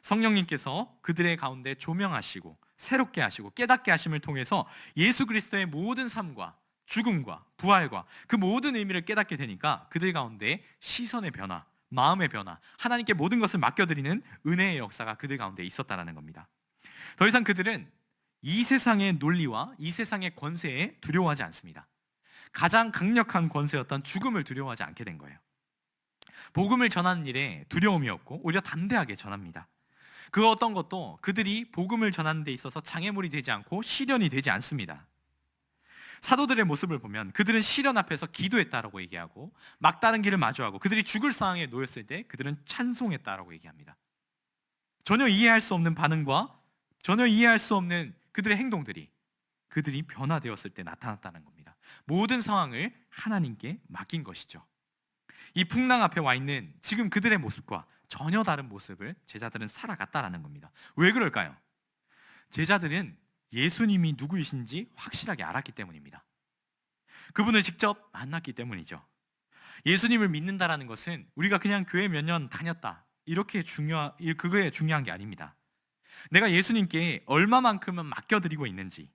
성령님께서 그들의 가운데 조명하시고 새롭게 하시고 깨닫게 하심을 통해서 예수 그리스도의 모든 삶과 죽음과 부활과 그 모든 의미를 깨닫게 되니까 그들 가운데 시선의 변화, 마음의 변화, 하나님께 모든 것을 맡겨드리는 은혜의 역사가 그들 가운데 있었다는 겁니다. 더 이상 그들은 이 세상의 논리와 이 세상의 권세에 두려워하지 않습니다. 가장 강력한 권세였던 죽음을 두려워하지 않게 된 거예요. 복음을 전하는 일에 두려움이 없고 오히려 담대하게 전합니다. 그 어떤 것도 그들이 복음을 전하는 데 있어서 장애물이 되지 않고 시련이 되지 않습니다. 사도들의 모습을 보면 그들은 시련 앞에서 기도했다라고 얘기하고 막다른 길을 마주하고 그들이 죽을 상황에 놓였을 때 그들은 찬송했다라고 얘기합니다. 전혀 이해할 수 없는 반응과 전혀 이해할 수 없는 그들의 행동들이 그들이 변화되었을 때 나타났다는 겁니다. 모든 상황을 하나님께 맡긴 것이죠. 이 풍랑 앞에 와 있는 지금 그들의 모습과 전혀 다른 모습을 제자들은 살아갔다라는 겁니다. 왜 그럴까요? 제자들은 예수님이 누구이신지 확실하게 알았기 때문입니다. 그분을 직접 만났기 때문이죠. 예수님을 믿는다라는 것은 우리가 그냥 교회 몇 년 다녔다 이렇게 그거에 중요한 게 아닙니다. 내가 예수님께 얼마만큼은 맡겨드리고 있는지,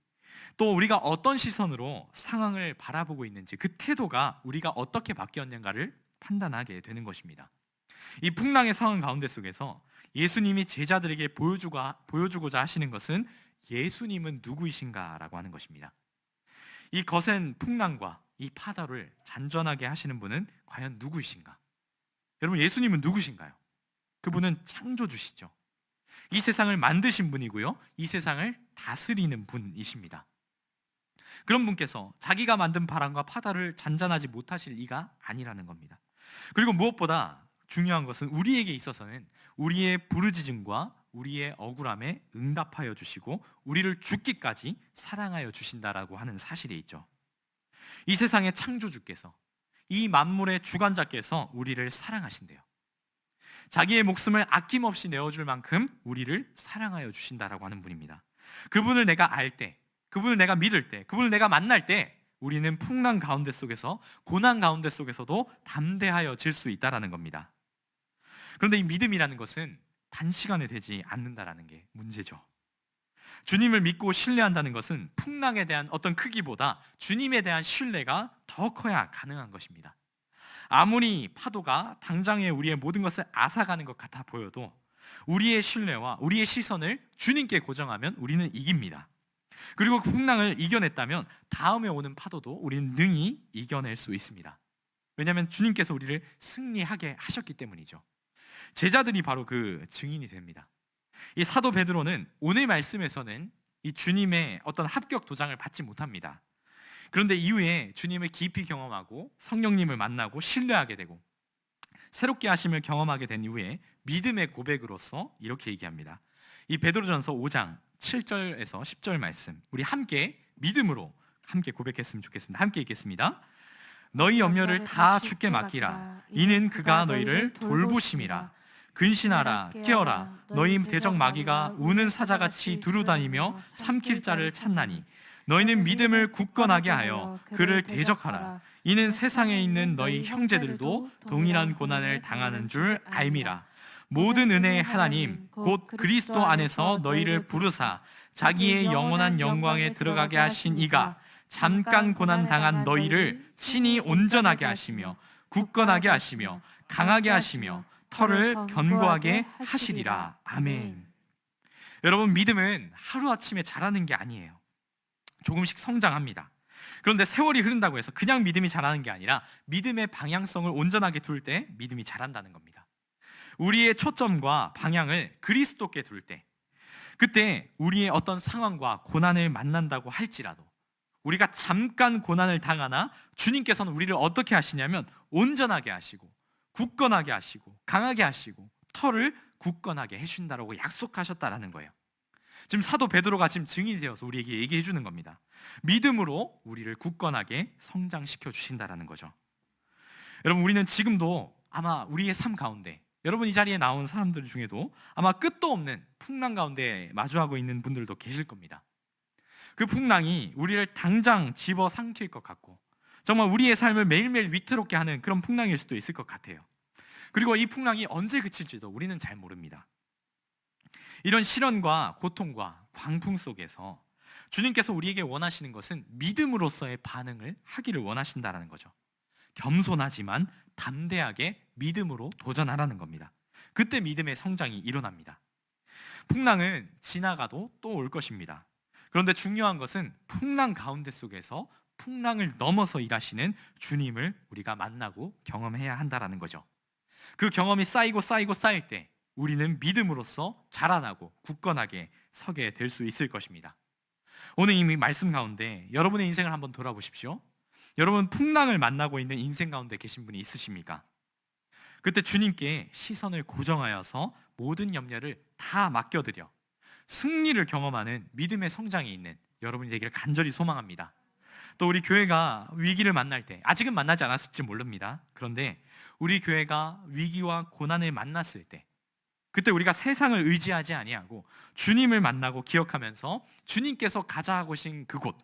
또 우리가 어떤 시선으로 상황을 바라보고 있는지, 그 태도가 우리가 어떻게 바뀌었는가를 판단하게 되는 것입니다. 이 풍랑의 상황 가운데 속에서 예수님이 제자들에게 보여주고자 하시는 것은 예수님은 누구이신가라고 하는 것입니다. 이 거센 풍랑과 이 파도를 잔전하게 하시는 분은 과연 누구이신가? 여러분, 예수님은 누구신가요? 그분은 창조주시죠. 이 세상을 만드신 분이고요, 이 세상을 다스리는 분이십니다. 그런 분께서 자기가 만든 바람과 파도를 잔잔하지 못하실 리가 아니라는 겁니다. 그리고 무엇보다 중요한 것은 우리에게 있어서는 우리의 부르짖음과 우리의 억울함에 응답하여 주시고 우리를 죽기까지 사랑하여 주신다라고 하는 사실이 있죠. 이 세상의 창조주께서, 이 만물의 주관자께서 우리를 사랑하신대요. 자기의 목숨을 아낌없이 내어줄 만큼 우리를 사랑하여 주신다라고 하는 분입니다. 그분을 내가 알 때, 그분을 내가 믿을 때, 그분을 내가 만날 때 우리는 풍랑 가운데 속에서, 고난 가운데 속에서도 담대하여질 수 있다라는 겁니다. 그런데 이 믿음이라는 것은 단시간에 되지 않는다라는 게 문제죠. 주님을 믿고 신뢰한다는 것은 풍랑에 대한 어떤 크기보다 주님에 대한 신뢰가 더 커야 가능한 것입니다. 아무리 파도가 당장에 우리의 모든 것을 앗아가는 것 같아 보여도 우리의 신뢰와 우리의 시선을 주님께 고정하면 우리는 이깁니다. 그리고 그 풍랑을 이겨냈다면 다음에 오는 파도도 우리는 능히 이겨낼 수 있습니다. 왜냐하면 주님께서 우리를 승리하게 하셨기 때문이죠. 제자들이 바로 그 증인이 됩니다. 이 사도 베드로는 오늘 말씀에서는 이 주님의 어떤 합격 도장을 받지 못합니다. 그런데 이후에 주님을 깊이 경험하고 성령님을 만나고 신뢰하게 되고 새롭게 하심을 경험하게 된 이후에 믿음의 고백으로서 이렇게 얘기합니다. 이 베드로전서 5장 7절에서 10절 말씀, 우리 함께 믿음으로 함께 고백했으면 좋겠습니다. 함께 읽겠습니다. 너희 염려를 다 주께 맡기라. 이는 그가 너희를 돌보심이라. 근신하라, 깨어라. 너희 대적 마귀가 우는 사자같이 두루다니며 삼킬 자를 찾나니 너희는 믿음을 굳건하게 하여 그를 대적하라. 이는 세상에 있는 너희 형제들도 동일한 고난을 당하는 줄 알미라. 모든 은혜의 하나님 곧 그리스도 안에서 너희를 부르사 자기의 영원한 영광에 들어가게 하신 이가 잠깐 고난 당한 너희를 친히 온전하게 하시며 굳건하게 하시며 강하게 하시며 털을 견고하게 하시리라. 아멘. 여러분, 믿음은 하루아침에 자라는 게 아니에요. 조금씩 성장합니다. 그런데 세월이 흐른다고 해서 그냥 믿음이 자라는 게 아니라 믿음의 방향성을 온전하게 둘 때 믿음이 자란다는 겁니다. 우리의 초점과 방향을 그리스도께 둘 때, 그때 우리의 어떤 상황과 고난을 만난다고 할지라도 우리가 잠깐 고난을 당하나 주님께서는 우리를 어떻게 하시냐면 온전하게 하시고 굳건하게 하시고 강하게 하시고 털을 굳건하게 해준다라고 약속하셨다라는 거예요. 지금 사도 베드로가 지금 증인이 되어서 우리에게 얘기해 주는 겁니다. 믿음으로 우리를 굳건하게 성장시켜 주신다라는 거죠. 여러분, 우리는 지금도 아마 우리의 삶 가운데, 여러분 이 자리에 나온 사람들 중에도 아마 끝도 없는 풍랑 가운데 마주하고 있는 분들도 계실 겁니다. 그 풍랑이 우리를 당장 집어삼킬 것 같고 정말 우리의 삶을 매일매일 위태롭게 하는 그런 풍랑일 수도 있을 것 같아요. 그리고 이 풍랑이 언제 그칠지도 우리는 잘 모릅니다. 이런 시련과 고통과 광풍 속에서 주님께서 우리에게 원하시는 것은 믿음으로서의 반응을 하기를 원하신다는 거죠. 겸손하지만 담대하게 믿음으로 도전하라는 겁니다. 그때 믿음의 성장이 일어납니다. 풍랑은 지나가도 또 올 것입니다. 그런데 중요한 것은 풍랑 가운데 속에서 풍랑을 넘어서 일하시는 주님을 우리가 만나고 경험해야 한다는 거죠. 그 경험이 쌓이고 쌓일 때 우리는 믿음으로써 자라나고 굳건하게 서게 될 수 있을 것입니다. 오늘 이미 말씀 가운데 여러분의 인생을 한번 돌아보십시오. 여러분, 풍랑을 만나고 있는 인생 가운데 계신 분이 있으십니까? 그때 주님께 시선을 고정하여서 모든 염려를 다 맡겨드려 승리를 경험하는 믿음의 성장이 있는 여러분이 되기를 간절히 소망합니다. 또 우리 교회가 위기를 만날 때, 아직은 만나지 않았을지 모릅니다. 그런데 우리 교회가 위기와 고난을 만났을 때, 그때 우리가 세상을 의지하지 아니하고 주님을 만나고 기억하면서 주님께서 가자 하신 그곳,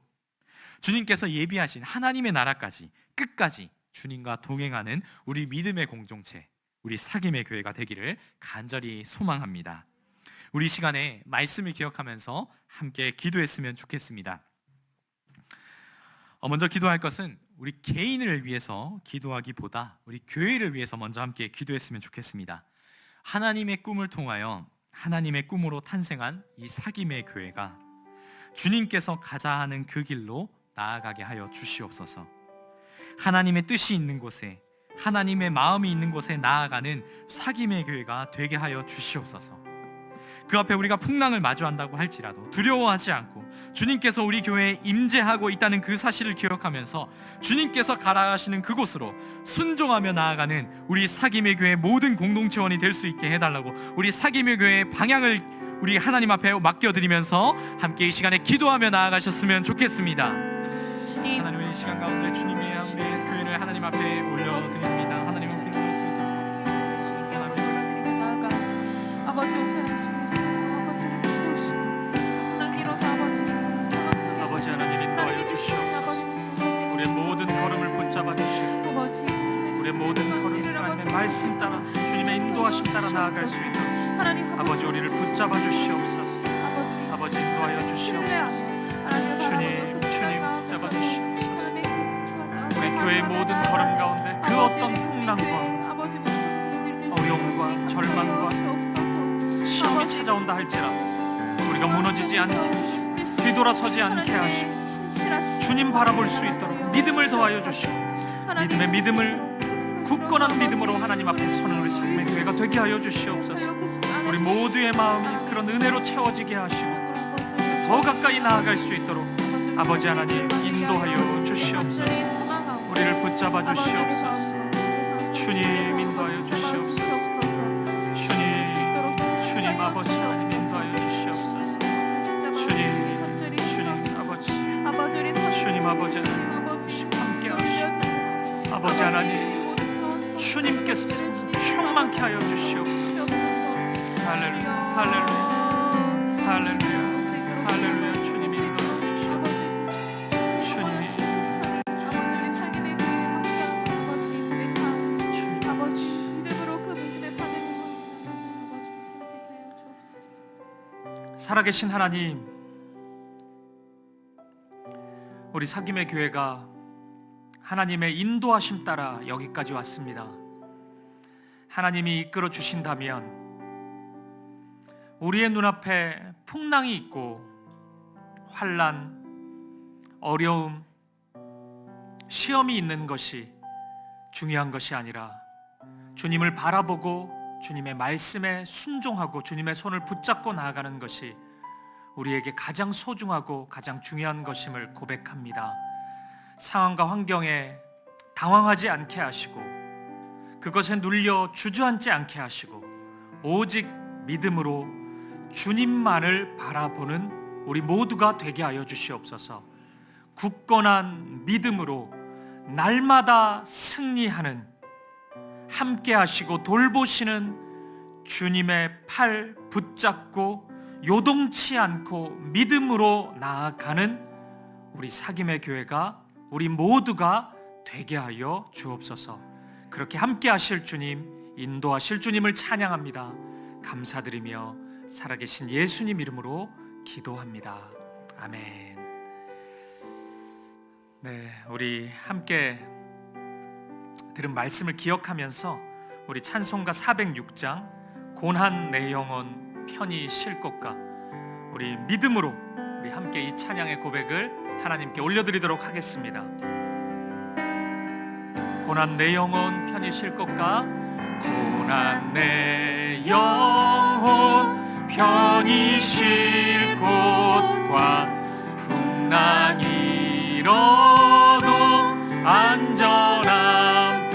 주님께서 예비하신 하나님의 나라까지 끝까지 주님과 동행하는 우리 믿음의 공동체, 우리 사귐의 교회가 되기를 간절히 소망합니다. 우리 시간에 말씀을 기억하면서 함께 기도했으면 좋겠습니다. 먼저 기도할 것은 우리 개인을 위해서 기도하기보다 우리 교회를 위해서 먼저 함께 기도했으면 좋겠습니다. 하나님의 꿈을 통하여 하나님의 꿈으로 탄생한 이 사귐의 교회가 주님께서 가자 하는 그 길로 나아가게 하여 주시옵소서. 하나님의 뜻이 있는 곳에, 하나님의 마음이 있는 곳에 나아가는 사귐의 교회가 되게 하여 주시옵소서. 그 앞에 우리가 풍랑을 마주한다고 할지라도 두려워하지 않고 주님께서 우리 교회에 임재하고 있다는 그 사실을 기억하면서 주님께서 가라 하시는 그곳으로 순종하며 나아가는 우리 사귐의 교회 모든 공동체원이 될 수 있게 해달라고, 우리 사귐의 교회의 방향을 우리 하나님 앞에 맡겨드리면서 함께 이 시간에 기도하며 나아가셨으면 좋겠습니다. 하나님, 이 시간 가운데 주님이 우리 교회를 하나님 앞에 올려드립니다. 하나님을 부를 수 있도록 주님께 올려드리며 나아가 아버지 온전히 주님의 아버지를 키우시고 하나님 이런 아버지 아버지 하나님 인도하여 주시옵소서. 우리 인도하심 따라 나아갈 수 있도록 아버지 우리를 붙잡아 주시옵소서. 아버지 인도하여 주시옵소서. 주님 붙잡아 주시옵소서. 우리 교회의 모든 걸음 가운데 그 어떤 풍랑과 어려움과 절망과 시험이 찾아온다 할지라도 우리가 무너지지 않게 하시고 뒤돌아서지 않게 하시고 주님 바라볼 수 있도록 믿음을 더하여 주시고 믿음의 믿음을 굳건한 믿음으로 하나님 앞에 서는 우리 삶의 교회가 되게 하여 주시옵소서. 우리 모두의 마음이 그런 은혜로 채워지게 하시고 더 가까이 나아갈 수 있도록 아버지 하나님 인도하여 주시옵소서. 우리를 붙잡아 주시옵소서. 주님 인도하여 주시옵소서. 주님 아버지 하나님 인도하여 주시옵소서. 주님 아버지 주님 아버지 하나님 함께 하시고 아버지 하나님 주님께서 충만케 하여 주시옵소서. 할렐루야 할렐루야 할렐루야 할렐루야. 주님 인도하여 주시옵소서. 살아계신 하나님, 우리 사김의 교회가 하나님의 인도하심 따라 여기까지 왔습니다. 하나님이 이끌어 주신다면 우리의 눈앞에 풍랑이 있고 환난, 어려움, 시험이 있는 것이 중요한 것이 아니라 주님을 바라보고 주님의 말씀에 순종하고 주님의 손을 붙잡고 나아가는 것이 우리에게 가장 소중하고 가장 중요한 것임을 고백합니다. 상황과 환경에 당황하지 않게 하시고 그것에 눌려 주저앉지 않게 하시고 오직 믿음으로 주님만을 바라보는 우리 모두가 되게 하여 주시옵소서. 굳건한 믿음으로 날마다 승리하는, 함께 하시고 돌보시는 주님의 팔 붙잡고 요동치 않고 믿음으로 나아가는 우리 사김의 교회가, 우리 모두가 되게 하여 주옵소서. 그렇게 함께 하실 주님, 인도하실 주님을 찬양합니다. 감사드리며 살아계신 예수님 이름으로 기도합니다. 아멘. 네, 우리 함께 들은 말씀을 기억하면서 우리 찬송가 406장 고난 내 영혼 편히 쉴 곳가, 우리 믿음으로 우리 함께 이 찬양의 고백을 하나님께 올려드리도록 하겠습니다. 고난 내 영혼 편히 쉴 곳가, 고난 내 영혼 편히 쉴 곳과 풍랑이 일어도 안전한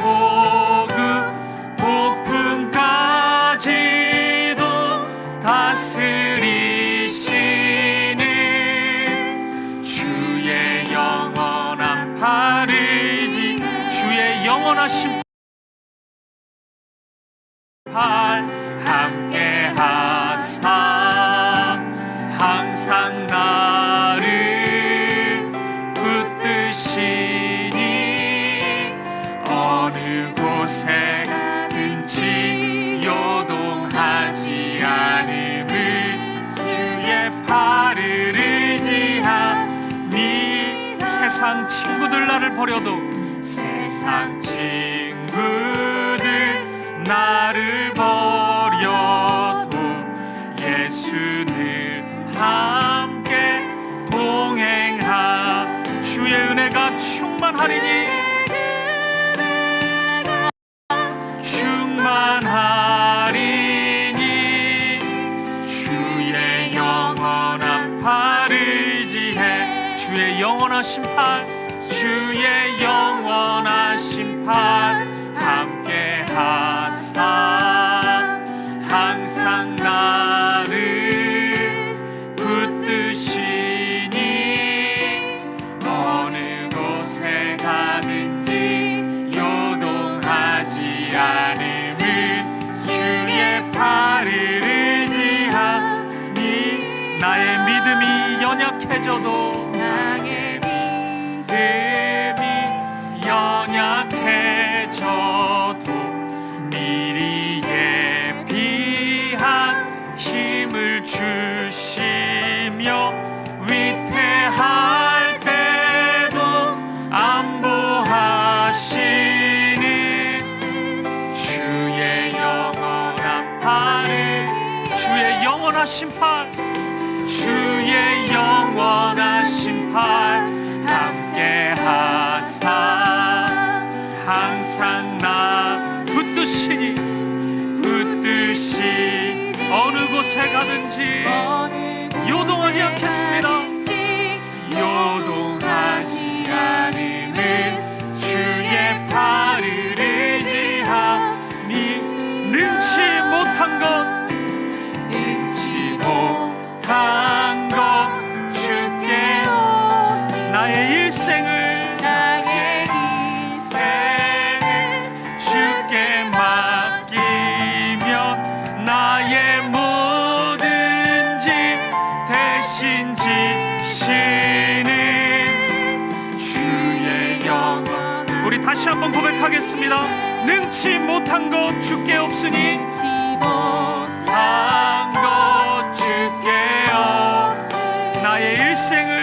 폭풍까지도 다스리시는 주의 영원한 팔을 주의 영원하신 팔 함께 하사 항상 나를 붙드시니 어느 곳에 가든지 요동하지 않음을 주의 팔을 의지하니 세상 친구들 나를 버려도 세상 친구들 나를 버려도 예수를 함께 동행하 주의 은혜가 충만하리니 주의 영원한 팔을 의지해 주의 영원하신 팔 주의 영원하신 팔 함께 하사 항상 나를 붙드시니 어느 곳에 가든지 요동하지 않음은 주의 팔을 의지하니 나의 믿음이 연약해져도 연약해져도 미리 영원하신 팔, 주의 영원하신 팔 함께 하사 항상 나 붙드시니 어느 곳에 가든지 요동하지 않겠습니다. 요동하지 않으면 주의 팔을 의지하니 능치 못한 것 주께 나의 일생을 주께 맡기면 나의 모든 짐 대신 지시는 주의 영원. 우리 다시 한번 고백하겠습니다. 능치 못한 것 주께 없으니 못한 것 주께 없으니 나의 일생을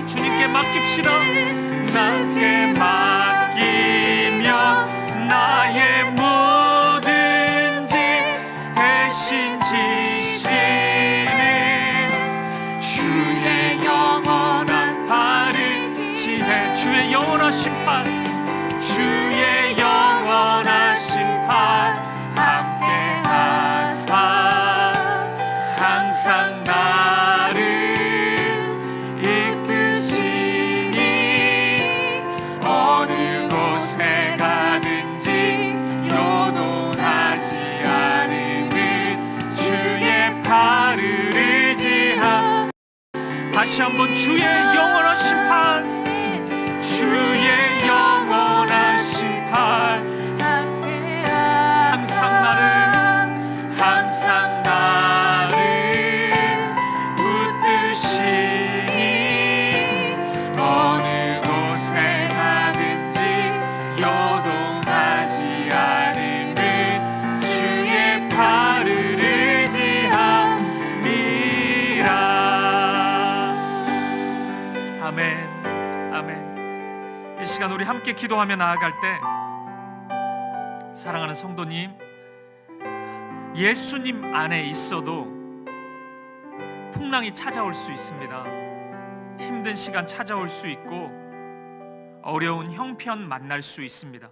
주님께 맡깁시다. 나께 맡기면 나의 모든 짐 대신 지시는 주의 영원한 팔을 지혜. 주의 영원하신 팔, 주의 영원하신 팔 함께 하사 항상 나를 이끄시니 어느 곳에 가든지 요동하지 않으면 주의 팔을 의지하. 다시 한번 주의 영원하신 팔, 주의 영원하신 팔 항상 나를 붙드시니 어느 곳에 가든지 요동하지 않으면 주의 팔을 의지함이라. 아멘, 아멘. 이 시간 우리 함께 기도하며 나아갈 때 사랑하는 성도님, 예수님 안에 있어도 풍랑이 찾아올 수 있습니다. 힘든 시간 찾아올 수 있고 어려운 형편 만날 수 있습니다.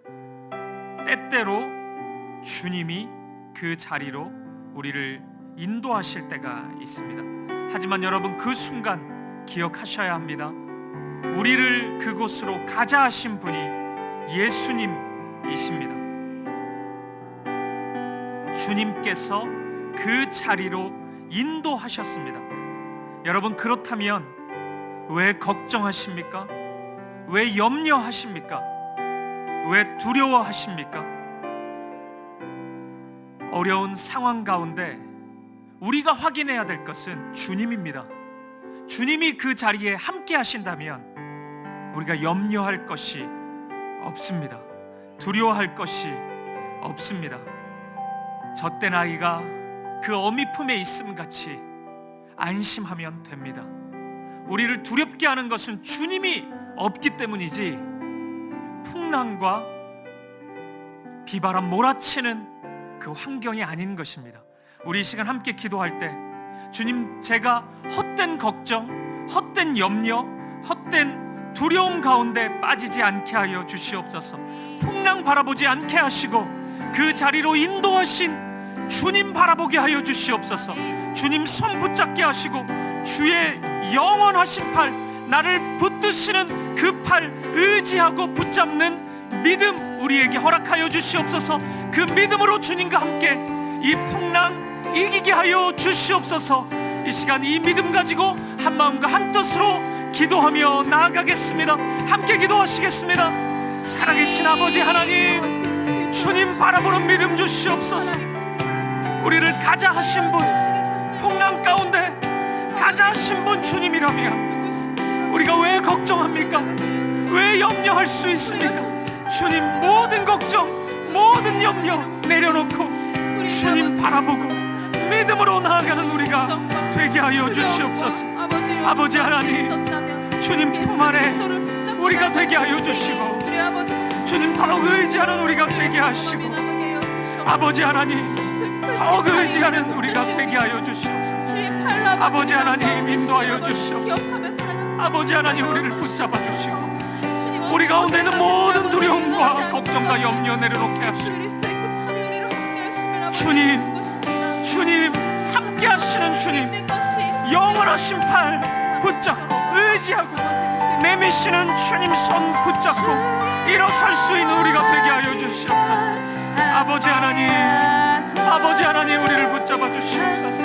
때때로 주님이 그 자리로 우리를 인도하실 때가 있습니다. 하지만 여러분, 그 순간 기억하셔야 합니다. 우리를 그곳으로 가자 하신 분이 예수님이십니다. 주님께서 그 자리로 인도하셨습니다. 여러분, 그렇다면 왜 걱정하십니까? 왜 염려하십니까? 왜 두려워하십니까? 어려운 상황 가운데 우리가 확인해야 될 것은 주님입니다. 주님이 그 자리에 함께 하신다면 우리가 염려할 것이 없습니다. 두려워할 것이 없습니다. 젖된 아이가 그 어미 품에 있음 같이 안심하면 됩니다. 우리를 두렵게 하는 것은 주님이 없기 때문이지 풍랑과 비바람 몰아치는 그 환경이 아닌 것입니다. 우리 이 시간 함께 기도할 때 주님, 제가 헛된 걱정, 헛된 염려, 헛된 두려움 가운데 빠지지 않게 하여 주시옵소서. 풍랑 바라보지 않게 하시고 그 자리로 인도하신 주님 바라보게 하여 주시옵소서. 주님 손 붙잡게 하시고 주의 영원하신 팔, 나를 붙드시는 그 팔 의지하고 붙잡는 믿음 우리에게 허락하여 주시옵소서. 그 믿음으로 주님과 함께 이 풍랑 이기게 하여 주시옵소서. 이 시간 이 믿음 가지고 한 마음과 한 뜻으로 기도하며 나아가겠습니다. 함께 기도하시겠습니다. 살아계신 아버지 하나님, 주님 바라보는 믿음 주시옵소서. 우리를 가자 하신 분, 풍랑 가운데 가자 하신 분 주님이라면 우리가 왜 걱정합니까? 왜 염려할 수 있습니까? 주님, 모든 걱정, 모든 염려 내려놓고 주님 바라보고 믿음으로 나아가는 우리가 되게 하여 주시옵소서. 아버지 하나님, 주님 품 안에 우리가 되게 하여 주시고 주님 더욱 의지하는 우리가 되게 하시고 아버지 하나님, 더욱 의지하는 우리가 되게 하여 주시옵소서. 주의 팔로 아버지 하나님 마음의 인도하여 시간을 주시옵소서. 기억하며 살아가는 아버지 하나님 우리를 붙잡아 주시고 주님, 우리 가운데 있는 모든 두려움과 생각이 걱정과 염려 내려놓게 하시고 그리스도의 그 팔이 우리를 함께 하심을 주님, 아버지 것입니다. 주님 함께 하시는 주님 있는 것이 영원하신 팔 붙잡고 의지하고 내미시는 주님 손 붙잡고 일어설 수 있는 우리가 되게 하여 주시옵소서. 아버지 하나님, 아버지 하나님 우리를 붙잡아 주시옵소서.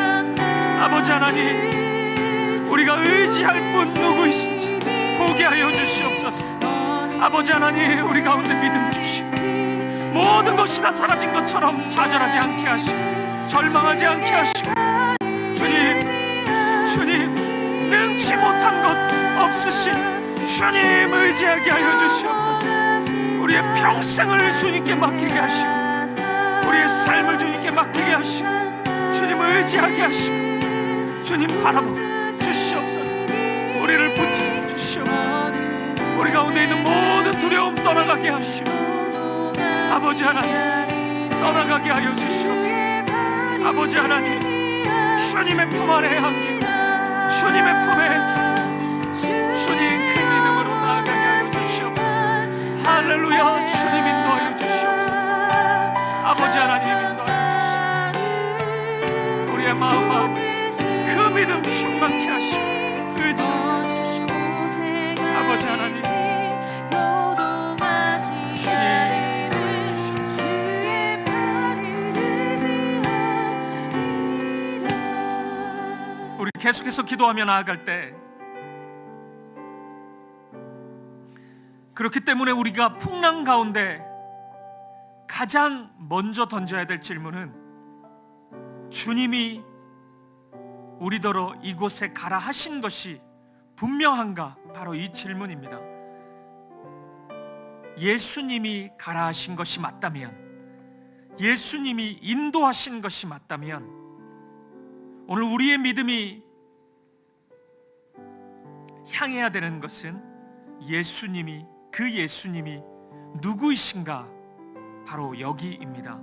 아버지 하나님 우리가 의지할 분 누구이신지 보게 하여 주시옵소서. 아버지 하나님 우리 가운데 믿음 주시고 모든 것이 다 사라진 것처럼 좌절하지 않게 하시고 절망하지 않게 하시고 주님 능치 못한 것 없으신 주님 의지하게 하여 주시옵소서. 우리의 평생을 주님께 맡기게 하시고 우리의 삶을 주님께 맡기게 하시고 주님 의지하게 하시고 주님 바라보 주시옵소서. 우리를 붙잡아 주시옵소서. 우리 가운데 있는 모든 두려움 떠나가게 하시고 아버지 하나님 떠나가게 하여 주시옵소서. 아버지 하나님 주님의 품 안에 안기고 주님의 품에 주님 그 믿음으로 나아가게 하여 주시옵소서. 할렐루야. 주님 인도하여 주시옵소서. 아버지 하나님 인도하여 주시옵소서. 우리의 마음 그 믿음 충만케 하시고 의지하여 주시옵소서. 아버지 하나님 우리 계속해서 기도하며 나아갈 때 그렇기 때문에 우리가 풍랑 가운데 가장 먼저 던져야 될 질문은 주님이 우리더러 이곳에 가라 하신 것이 분명한가? 바로 이 질문입니다. 예수님이 가라 하신 것이 맞다면, 예수님이 인도하신 것이 맞다면 오늘 우리의 믿음이 향해야 되는 것은 예수님이 그 예수님이 누구이신가? 바로 여기입니다.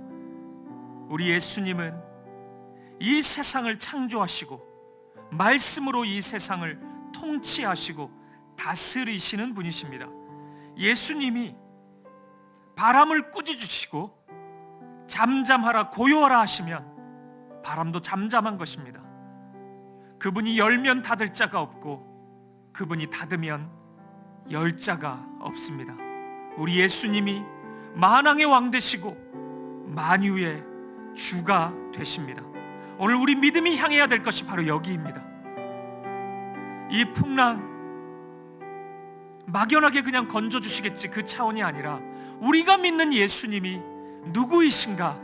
우리 예수님은 이 세상을 창조하시고 말씀으로 이 세상을 통치하시고 다스리시는 분이십니다. 예수님이 바람을 꾸짖으시고 잠잠하라 고요하라 하시면 바람도 잠잠한 것입니다. 그분이 열면 닫을 자가 없고 그분이 닫으면 열 자가 없습니다. 우리 예수님이 만왕의 왕 되시고 만유의 주가 되십니다. 오늘 우리 믿음이 향해야 될 것이 바로 여기입니다. 이 풍랑 막연하게 그냥 건져주시겠지 그 차원이 아니라 우리가 믿는 예수님이 누구이신가?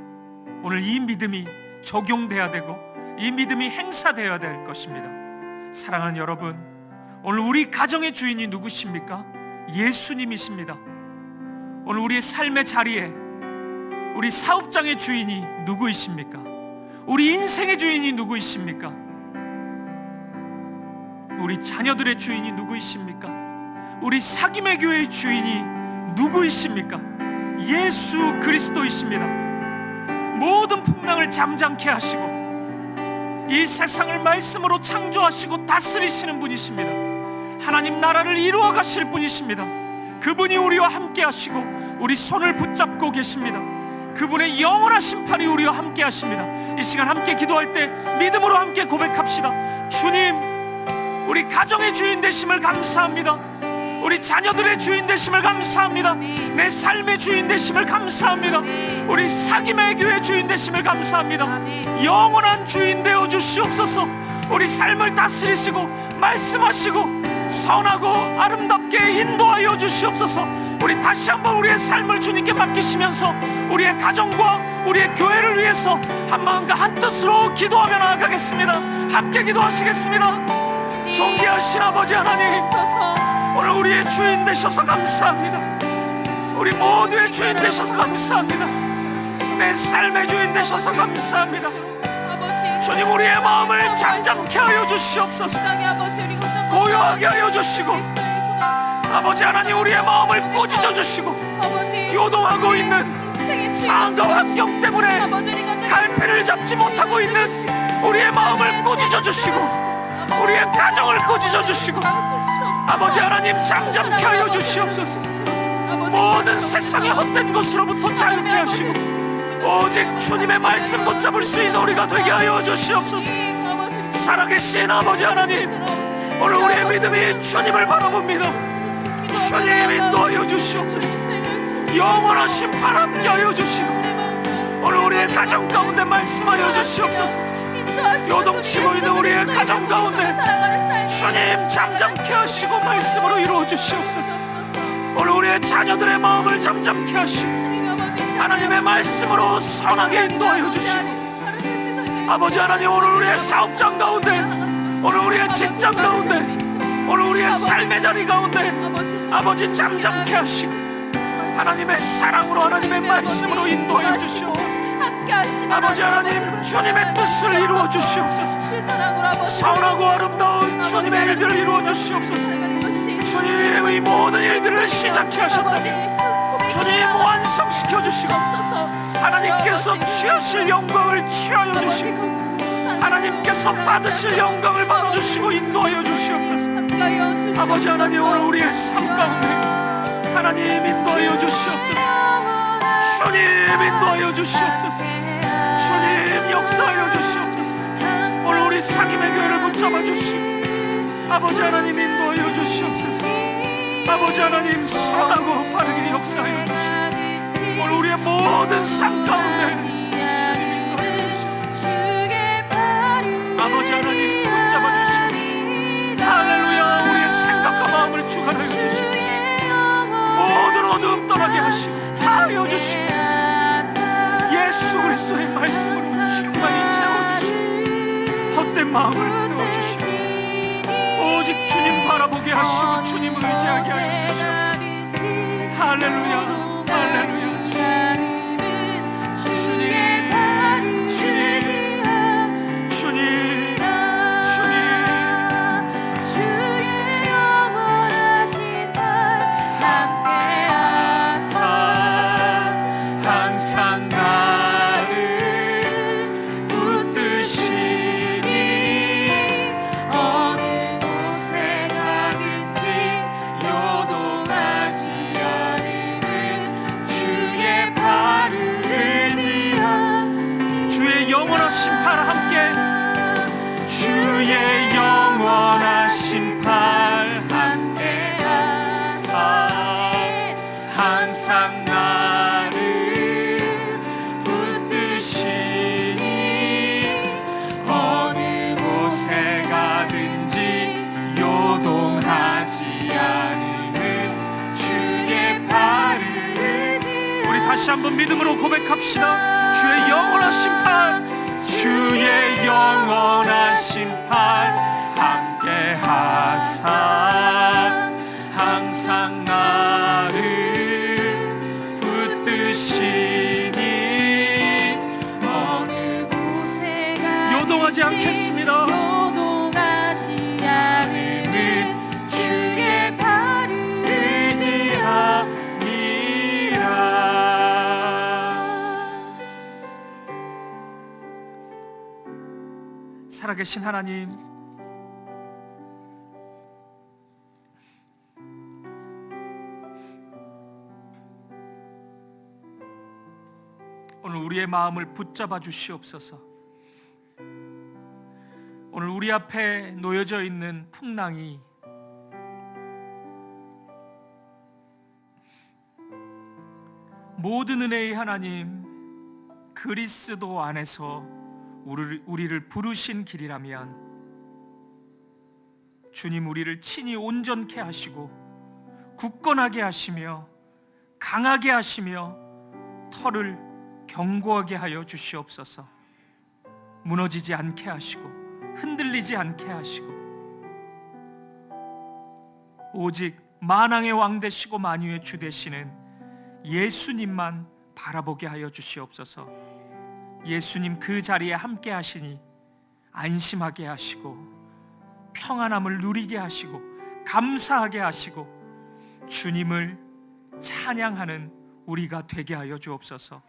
오늘 이 믿음이 적용돼야 되고 이 믿음이 행사되어야 될 것입니다. 사랑하는 여러분, 오늘 우리 가정의 주인이 누구십니까? 예수님이십니다. 오늘 우리의 삶의 자리에 우리 사업장의 주인이 누구이십니까? 우리 인생의 주인이 누구이십니까? 우리 자녀들의 주인이 누구이십니까? 우리 사귐의 교회의 주인이 누구이십니까? 예수 그리스도이십니다. 모든 풍랑을 잠잠케 하시고 이 세상을 말씀으로 창조하시고 다스리시는 분이십니다. 하나님 나라를 이루어 가실 분이십니다. 그분이 우리와 함께 하시고 우리 손을 붙잡고 계십니다. 그분의 영원하신 팔이 우리와 함께 하십니다. 이 시간 함께 기도할 때 믿음으로 함께 고백합시다. 주님, 우리 가정의 주인 되심을 감사합니다. 우리 자녀들의 주인 되심을 감사합니다. 내 삶의 주인 되심을 감사합니다. 우리 사귐의 교회 주인 되심을 감사합니다. 영원한 주인 되어 주시옵소서. 우리 삶을 다스리시고 말씀하시고 선하고 아름답게 인도하여 주시옵소서. 우리 다시 한번 우리의 삶을 주님께 맡기시면서 우리의 가정과 우리의 교회를 위해서 한마음과 한뜻으로 기도하며 나아가겠습니다. 함께 기도하시겠습니다. 존귀하신 아버지 하나님, 오늘 우리의 주인 되셔서 감사합니다. 우리 모두의 주인 되셔서 감사합니다. 내 삶의 주인 되셔서 감사합니다. 주님, 우리의 마음을 잠잠케 하여 주시옵소서. 고요하게 하여 주시고 아버지 하나님, 우리의 마음을 꾸짖어 주시고 요동하고 있는 상황과 환경 때문에 갈피를 잡지 못하고 있는 우리의 마음을 꾸짖어 주시고 우리의 가정을 꾸짖어 주시고 아버지 하나님 잠잠케 하여 주시옵소서. 모든 세상의 헛된 것으로부터 자유케 하시고 오직 주님의 말씀 붙잡을 수 있는 우리가 되게 하여 주시옵소서. 살아계신 아버지 하나님, 오늘 우리의 믿음이 주님을 바라봅니다. 주님 인도하여 주시옵소서. 영원하신 바람게 하여 주시고 오늘 우리의 가정 가운데 말씀하여 주시옵소서. 요동치고 있는 우리의 가정 가운데 주님 잠잠케 하시고 말씀으로 이루어 주시옵소서. 오늘 우리의 자녀들의 마음을 잠잠케 하시고 하나님의 말씀으로 선하게 인도하여 주시고 아버지 하나님, 오늘 우리의 사업장 가운데, 오늘 우리의 직장 가운데, 오늘 우리의 삶의 자리 가운데 아버지 잠잠케 하시고 하나님의 사랑으로 하나님의 말씀으로 인도하여 주시옵소서. 아버지 하나님, 주님의 뜻을 이루어 주시옵소서. 선하고 아름다운 주님의 일들을 이루어 주시옵소서. 주님의 모든 일들을 시작케 하셨다니 주님 완성시켜 주시고 하나님께서 취하실 영광을 취하여 주시고 하나님께서 받으실 영광을 받아주시고 인도하여 주시옵소서. 아버지 하나님, 오늘 우리의 삶 가운데 하나님 인도하여 주시옵소서. 주님 인도하여 주시옵소서. 주님 역사하여 주시옵소서. 오늘 우리 사김의 교회를 붙잡아 주시고 아버지 하나님 인도하여 주시옵소서. 아버지 하나님 선하고 빠르게 역사하여 주시고 오늘 우리의 모든 삶 가운데 주님 인도하여 주시옵소서. 아버지 하나님 붙잡아 주시고 할렐루야, 우리의 생각과 마음을 주관하여 주시고 모든 어두움 떠나게 하시고 하여 주시고 예수 그리스도의 말씀으로 충만히 채워주시고 헛된 마음을 태워주시고 오직 주님 바라보게 하시고 주님을 의지하게 하여 주시옵소서. 할렐루야, 할렐루야. 다시 한번 믿음으로 고백합시다. 주의 영원하신 팔, 주의 영원하신 팔 함께 하사 항상 나를 붙드시니 어느 곳에 요동하지 않겠습니다. 요동하지 않으면 주의 발을 의지하니라. 살아계신 하나님, 오늘 우리의 마음을 붙잡아 주시옵소서. 오늘 우리 앞에 놓여져 있는 풍랑이 모든 은혜의 하나님 그리스도 안에서 우리를 부르신 길이라면 주님, 우리를 친히 온전케 하시고 굳건하게 하시며 강하게 하시며 털을 견고하게 하여 주시옵소서. 무너지지 않게 하시고 흔들리지 않게 하시고 오직 만왕의 왕 되시고 만유의 주 되시는 예수님만 바라보게 하여 주시옵소서. 예수님 그 자리에 함께 하시니 안심하게 하시고 평안함을 누리게 하시고 감사하게 하시고 주님을 찬양하는 우리가 되게 하여 주옵소서.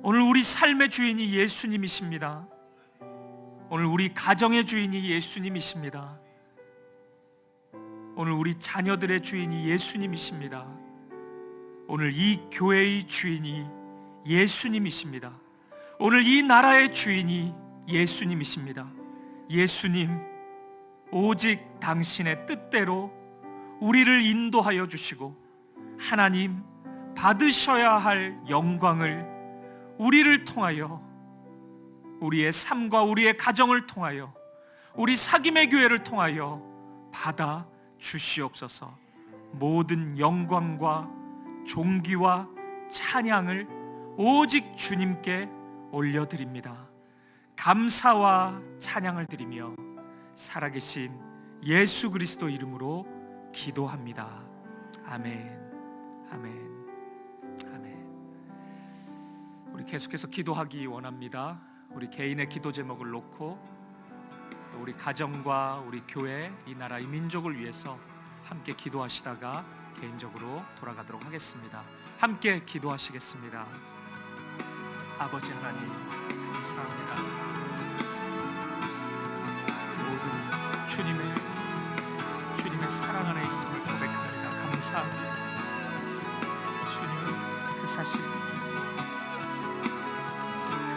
오늘 우리 삶의 주인이 예수님이십니다. 오늘 우리 가정의 주인이 예수님이십니다. 오늘 우리 자녀들의 주인이 예수님이십니다. 오늘 이 교회의 주인이 예수님이십니다. 오늘 이 나라의 주인이 예수님이십니다. 예수님, 오직 당신의 뜻대로 우리를 인도하여 주시고 하나님 받으셔야 할 영광을 우리를 통하여, 우리의 삶과 우리의 가정을 통하여, 우리 사귐의 교회를 통하여 받아 주시옵소서. 모든 영광과 존귀와 찬양을 오직 주님께 올려드립니다. 감사와 찬양을 드리며 살아계신 예수 그리스도 이름으로 기도합니다. 아멘. 아멘. 아멘. 우리 계속해서 기도하기 원합니다. 우리 개인의 기도 제목을 놓고 또 우리 가정과 우리 교회, 이 나라, 이 민족을 위해서 함께 기도하시다가 개인적으로 돌아가도록 하겠습니다. 함께 기도하시겠습니다. 아버지 하나님, 감사합니다. 모든 주님의 사랑 안에 있음을 고백합니다. 감사합니다. 주님, 그 사실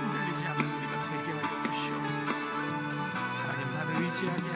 흔들리지 않는 우리가 되게 하여 주시옵소서. 하나님만 의지하게